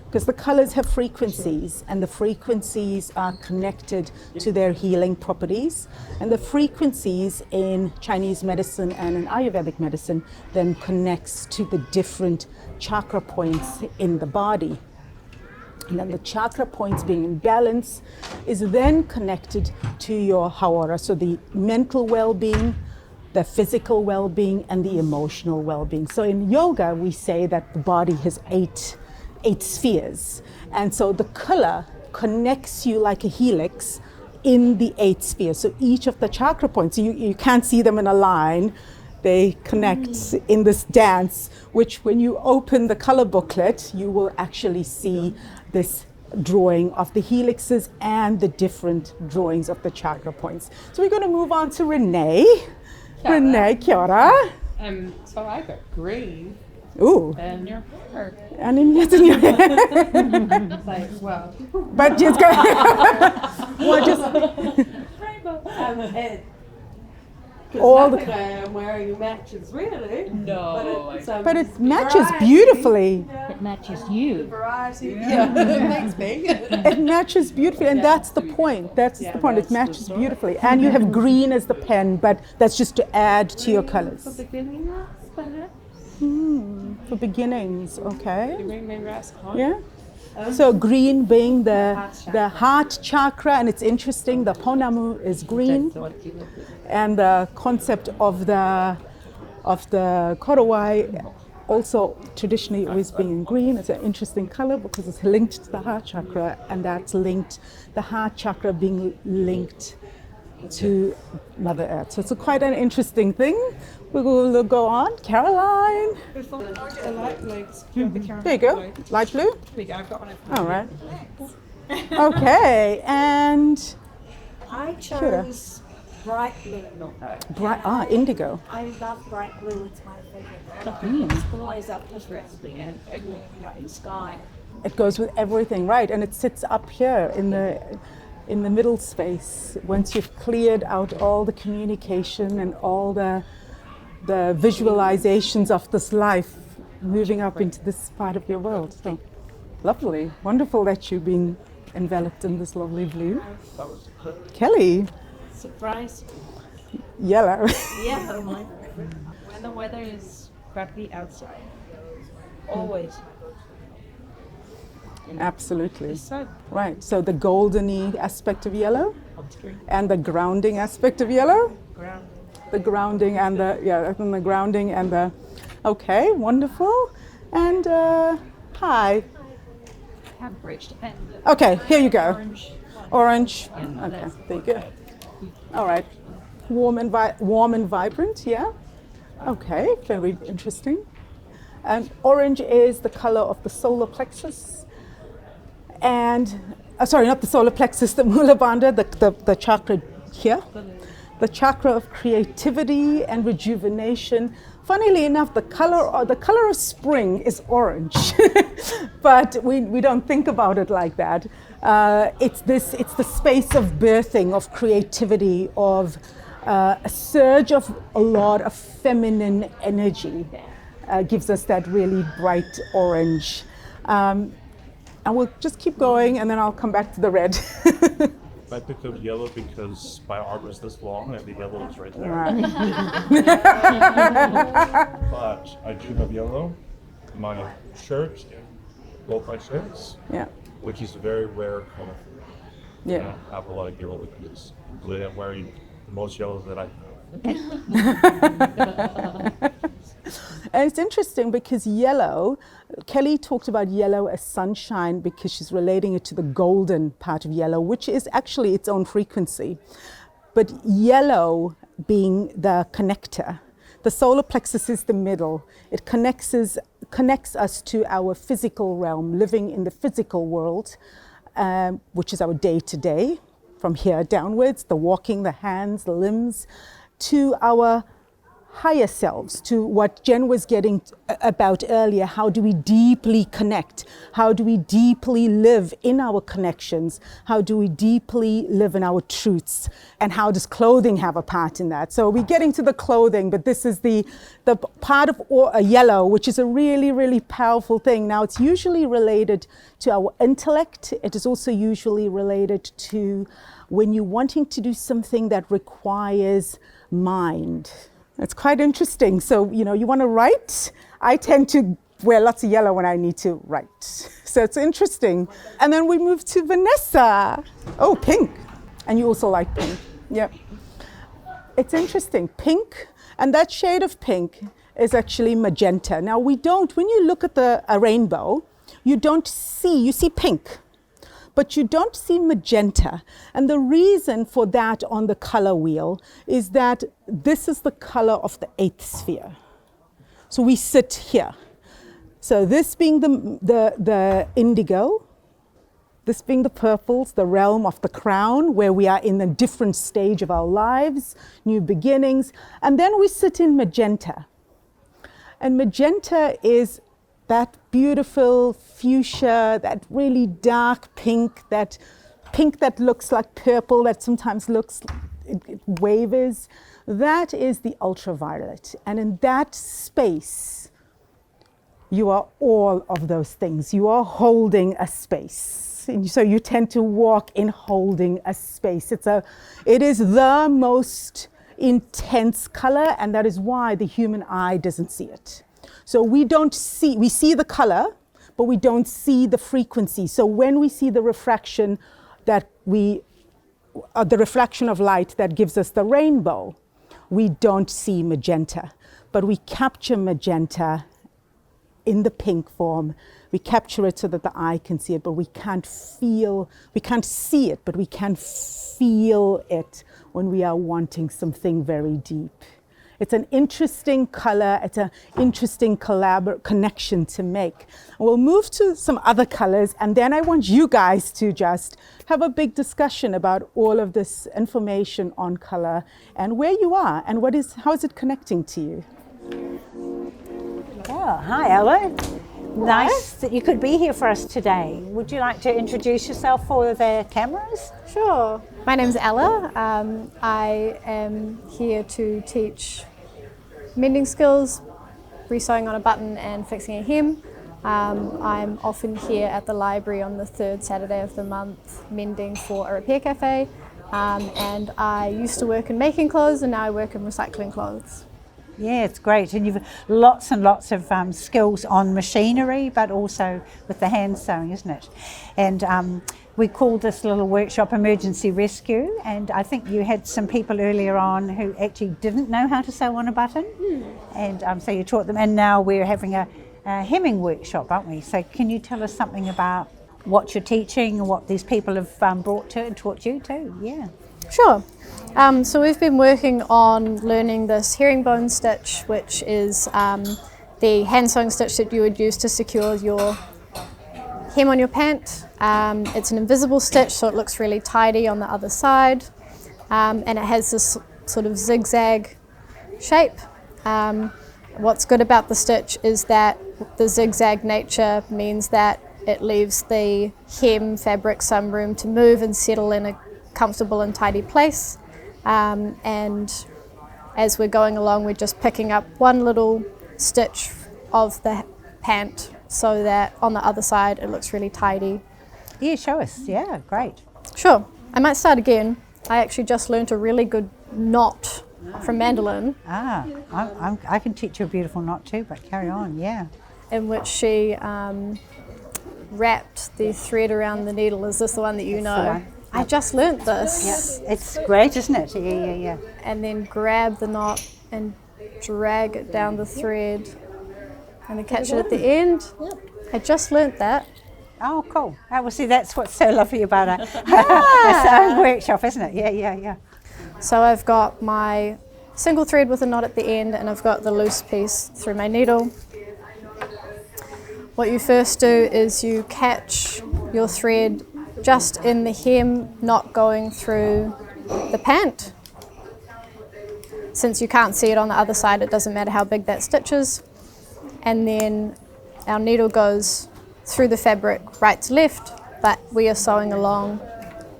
because the colors have frequencies, and the frequencies are connected to their healing properties. And the frequencies in Chinese medicine and in Ayurvedic medicine then connects to the different chakra points in the body. And then the chakra points being in balance is then connected to your hawara, so the mental well-being, the physical well-being, and the emotional well-being. So in yoga, we say that the body has eight spheres. And so the color connects you like a helix in the 8 spheres. So each of the chakra points, you can't see them in a line. They connect in this dance, which when you open the color booklet, you will actually see this drawing of the helixes and the different drawings of the chakra points. So we're going to move on to Renee. Renee, kia ora. So I got green. Ooh. And your hair. And in your hair. It's like, well. But just go. Well, just. Rainbow. All the I'm wearing matches, really. No. But it matches beautifully. Yeah. It matches you. The variety. Yeah. Thanks, me. It matches beautifully, and that's the point. That's the point. It matches beautifully. And you have green as the pen, but that's just to add to your colors. For beginning, For beginnings, okay. Yeah. So green being the heart chakra, and it's interesting, the ponamu is green, and the concept of the korowai also traditionally always being in green. It's an interesting color because it's linked to the heart chakra, and that's linked, the heart chakra being linked to Mother Earth. So it's quite an interesting thing. We will go on. Caroline. The light blues. There you go. Light blue? There we go, I've got one. All right. Okay, and I chose bright blue. Indigo. I love bright blue, it's my favorite. It's always up interesting and in sky. It goes with everything, right? And it sits up here in the middle space. Once you've cleared out all the communication and all the visualizations of this life, moving up into this part of your world. So lovely, wonderful that you've been enveloped in this lovely blue. Kelly. Surprise. Yellow. Yeah, when the weather is crappy outside. Always. Absolutely. Right, so the goldeny aspect of yellow and the grounding aspect of yellow. The grounding and the grounding and the, okay, wonderful. And hi. Haven't reached it. Okay, here you go. Orange. Okay, there you go. All right. Warm and vibrant, yeah. Okay, very interesting. And orange is the color of the solar plexus. And, sorry, not the solar plexus, the Mula Bandha, the chakra here. The chakra of creativity and rejuvenation. Funnily enough, the color of spring is orange, but we don't think about it like that. It's the space of birthing, of creativity, of a surge of a lot of feminine energy. Gives us that really bright orange. And we'll just keep going, and then I'll come back to the red. I picked up yellow because my arm is this long and the yellow is right there. Right. But I do have yellow. My shirt, both my shirts, which is a very rare color. Yeah. I have a lot of yellow because I'm wearing the most yellow that I have. And it's interesting because yellow, Kelly talked about yellow as sunshine because she's relating it to the golden part of yellow, which is actually its own frequency. But yellow being the connector, the solar plexus is the middle. It connects us to our physical realm, living in the physical world, which is our day-to-day, from here downwards, the walking, the hands, the limbs, to our higher selves, to what Jen was getting about earlier. How do we deeply connect? How do we deeply live in our connections? How do we deeply live in our truths? And how does clothing have a part in that? So we're getting to the clothing, but this is the part of yellow, which is a really, really powerful thing. Now, it's usually related to our intellect. It is also usually related to when you're wanting to do something that requires mind. It's quite interesting. So, you want to write. I tend to wear lots of yellow when I need to write. So it's interesting. And then we move to Vanessa. Oh, pink. And you also like pink. Yeah. It's interesting. Pink, and that shade of pink is actually magenta. Now when you look at a rainbow, you see pink, but you don't see magenta. And the reason for that on the color wheel is that this is the color of the 8th sphere. So we sit here. So this being the indigo, this being the purples, the realm of the crown, where we are in a different stage of our lives, new beginnings. And then we sit in magenta. And magenta is that beautiful fuchsia, that really dark pink, that pink that looks like purple, that sometimes looks, it wavers. That is the ultraviolet. And in that space, you are all of those things. You are holding a space. And so you tend to walk in holding a space. It is the most intense color, and that is why the human eye doesn't see it. So we see the color, but we don't see the frequency. So when we see the refraction the reflection of light that gives us the rainbow, we don't see magenta, but we capture magenta in the pink form. We capture it so that the eye can see it, but we can't see it, but we can feel it when we are wanting something very deep. It's an interesting color, it's an interesting connection to make. We'll move to some other colors, and then I want you guys to just have a big discussion about all of this information on color and where you are and how is it connecting to you. Oh, hi Ella. Nice that you could be here for us today. Would you like to introduce yourself for the cameras? Sure. My name's Ella. I am here to teach mending skills, resewing on a button and fixing a hem. I'm often here at the library on the third Saturday of the month mending for a repair cafe. And I used to work in making clothes and now I work in recycling clothes. Yeah, it's great. And you've lots and lots of skills on machinery, but also with the hand sewing, isn't it? And we called this little workshop Emergency Rescue, and I think you had some people earlier on who actually didn't know how to sew on a button, and so you taught them, and now we're having a hemming workshop, aren't we? So can you tell us something about what you're teaching and what these people have brought to and taught you too? Yeah. Sure. So we've been working on learning this herringbone stitch, which is the hand sewing stitch that you would use to secure your hem on your pant. It's an invisible stitch, so it looks really tidy on the other side, and it has this sort of zigzag shape. What's good about the stitch is that the zigzag nature means that it leaves the hem fabric some room to move and settle in a comfortable and tidy place. And as we're going along, we're just picking up one little stitch of the pant so that on the other side it looks really tidy. Yeah, show us. Yeah, great. Sure. I might start again. I actually just learned a really good knot from Mandolin. I can teach you a beautiful knot too, but carry on, yeah. In which she wrapped the thread around the needle. Is this the one that you know? I just learnt this. Yeah, it's great, isn't it? Yeah. And then grab the knot and drag it down the thread and then catch it at the end. I just learnt that. Oh, cool. Oh, well, see, that's what's so lovely about a sewing workshop, isn't it? Yeah. So I've got my single thread with a knot at the end, and I've got the loose piece through my needle. What you first do is you catch your thread just in the hem, not going through the pant. Since you can't see it on the other side, it doesn't matter how big that stitch is. And then our needle goes through the fabric right to left, but we are sewing along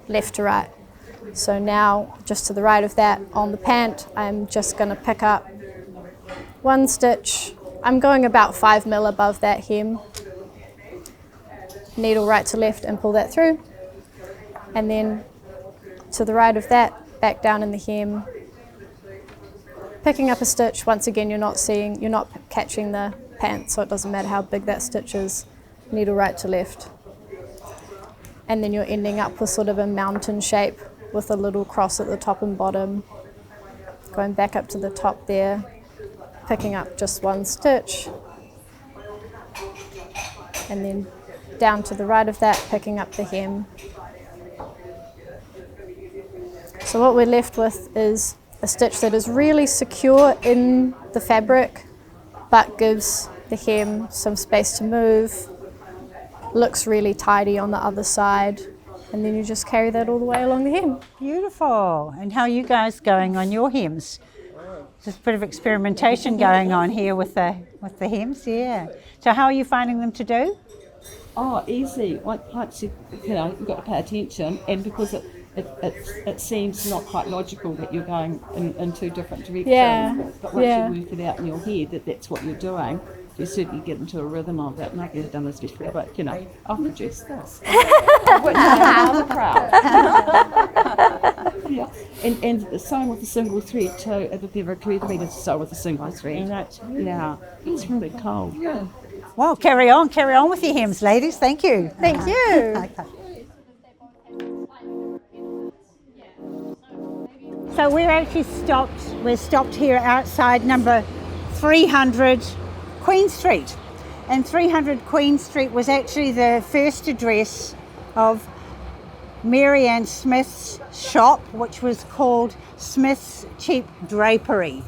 left to right. So now, just to the right of that on the pant, I'm just going to pick up one stitch. I'm going about 5 mil above that hem. Needle right to left and pull that through. And then to the right of that, back down in the hem, picking up a stitch. Once again, you're not catching the pant, so it doesn't matter how big that stitch is. Needle right to left. And then you're ending up with sort of a mountain shape with a little cross at the top and bottom. Going back up to the top there, picking up just one stitch. And then down to the right of that, picking up the hem. So what we're left with is a stitch that is really secure in the fabric, but gives the hem some space to move, looks really tidy on the other side, and then you just carry that all the way along the hem. Beautiful. And how are you guys going on your hems? Just a bit of experimentation going on here with the hems, yeah. So how are you finding them to do? Oh, easy. Like you've got to pay attention, and because it seems not quite logical that you're going in two different directions. Yeah. But once you work it out in your head that's what you're doing, you certainly get into a rhythm of it. And I've never done this before, but I'll produce this. I'm proud. Yeah, and sewing with a single thread too. It would be very for me to sew with a single thread. Yeah, it's really cool. Yeah. Well, carry on with your hems, ladies. Thank you. Thank you. So we're stopped here outside number 300 Queen Street. And 300 Queen Street was actually the first address of Mary Ann Smith's shop, which was called Smith's Cheap Drapery.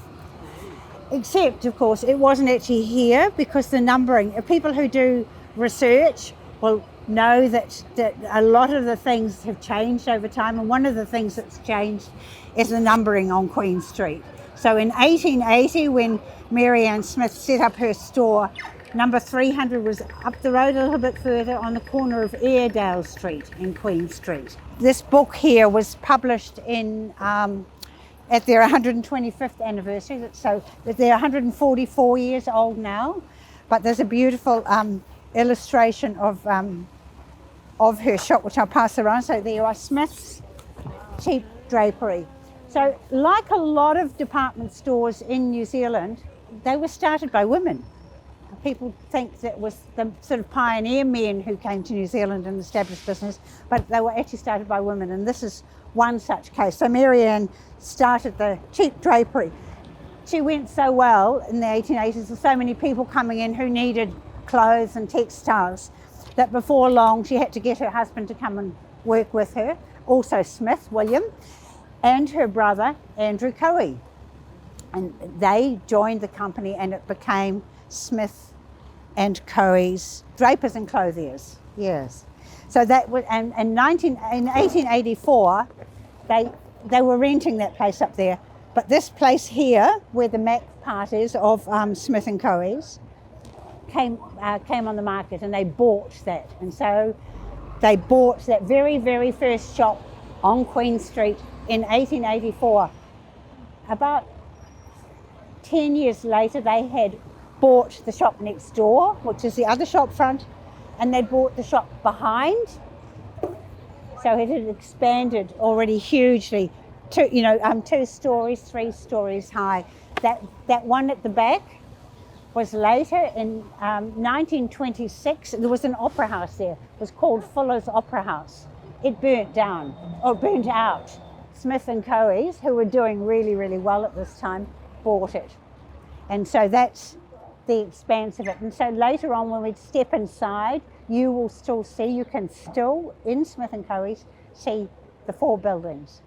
Except, of course, it wasn't actually here because the numbering, people who do research will know that a lot of the things have changed over time, and one of the things that's changed is the numbering on Queen Street. So in 1880, when Mary Ann Smith set up her store, number 300 was up the road a little bit further on the corner of Airedale Street in Queen Street. This book here was published in at their 125th anniversary, so they're 144 years old now, but there's a beautiful illustration of her shop, which I'll pass around. So there you are, Smith's Cheap Drapery. So like a lot of department stores in New Zealand, they were started by women. People think that it was the sort of pioneer men who came to New Zealand and established business, but they were actually started by women, and this is one such case. So Mary Ann started the cheap drapery. She went so well in the 1880s with so many people coming in who needed clothes and textiles that before long she had to get her husband to come and work with her, also Smith, William, and her brother, Andrew Coe. And they joined the company and it became Smith and Coe's Drapers and Clothiers, yes. So that was, and in 1884, they were renting that place up there. But this place here, where the Mac part is of Smith and Coe's, came on the market, and they bought that. And so they bought that very, very first shop on Queen Street in 1884. About 10 years later, they had bought the shop next door, which is the other shop front, and they bought the shop behind. So it had expanded already hugely, 2 stories, 3 stories high. That one at the back was later in 1926. There was an opera house there. It was called Fuller's Opera House. It burnt out. Smith and Coe's, who were doing really, really well at this time, bought it. And so that's the expanse of it. And so later on, when we step inside, you will still see, you can still, in Smith and Coe's, see the 4 buildings.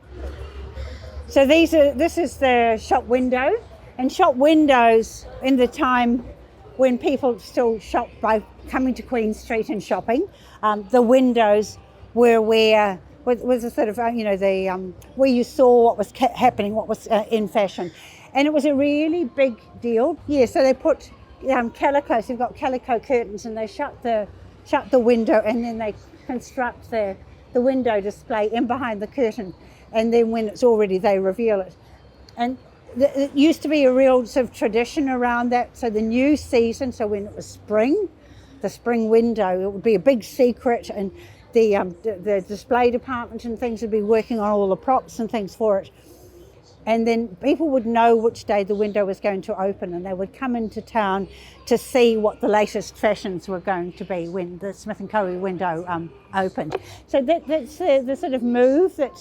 So this is the shop window. And shop windows in the time when people still shopped by coming to Queen Street and shopping, the windows were where was a sort of, where you saw what was happening, what was in fashion. And it was a really big deal. Yeah, so they put calico, so you've got calico curtains, and they shut the window, and then they construct the window display in behind the curtain. And then when it's all ready, they reveal it. And it used to be a real sort of tradition around that. So the new season, so when it was spring, the spring window, it would be a big secret, and the display department and things would be working on all the props and things for it. And then people would know which day the window was going to open, and they would come into town to see what the latest fashions were going to be when the Smith & Co. window opened. So that's the sort of move that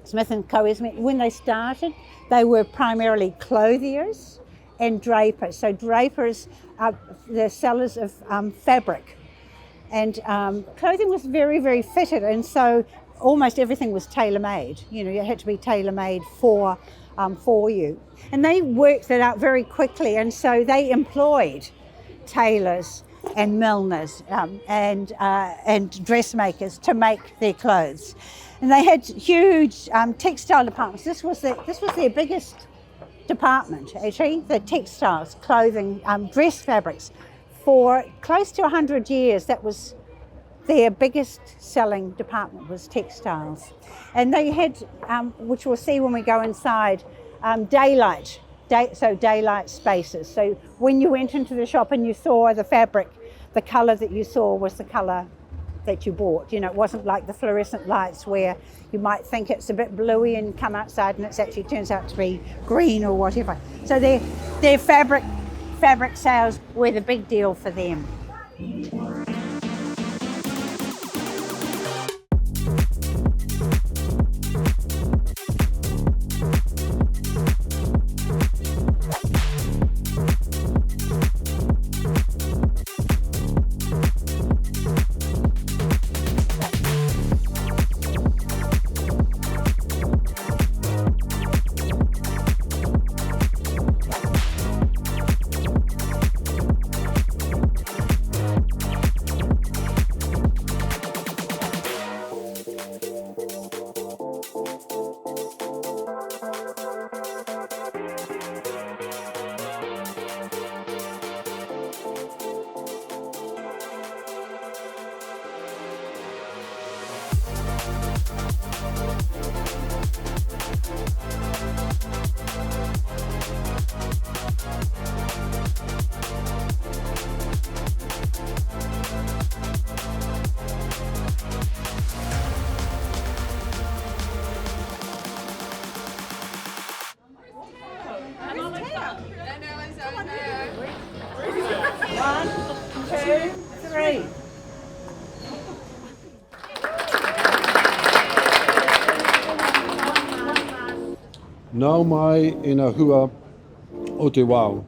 Smith & Co.'s made. When they started, they were primarily clothiers and drapers. So drapers are the sellers of fabric. And clothing was very, very fitted, and so almost everything was tailor-made. You had to be tailor-made for you. And they worked that out very quickly, and so they employed tailors and milliners and dressmakers to make their clothes. And they had huge textile departments. This was their biggest department, actually, the textiles, clothing, dress fabrics. For close to 100 years, that was their biggest selling department, was textiles. And they had, which we'll see when we go inside, daylight spaces. So when you went into the shop and you saw the fabric, the colour that you saw was the colour that you bought. You know, it wasn't like the fluorescent lights where you might think it's a bit bluey and come outside and it actually turns out to be green or whatever. So their fabric sales were the big deal for them. Nau mai e na hua o te wao,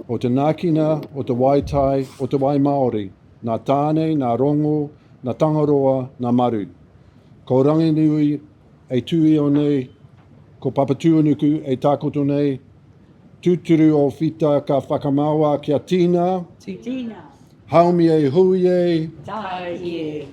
o te nakina, o te waitai, o te wai Māori, nā tāne, nā rongo, nā tangaroa, nā maru. Ko ranginui e tui o nei, ko papatuanuku e takoto nei, tūturu o whita ka whakamaua kia tina, Tina. haumi e hui e, Tai e.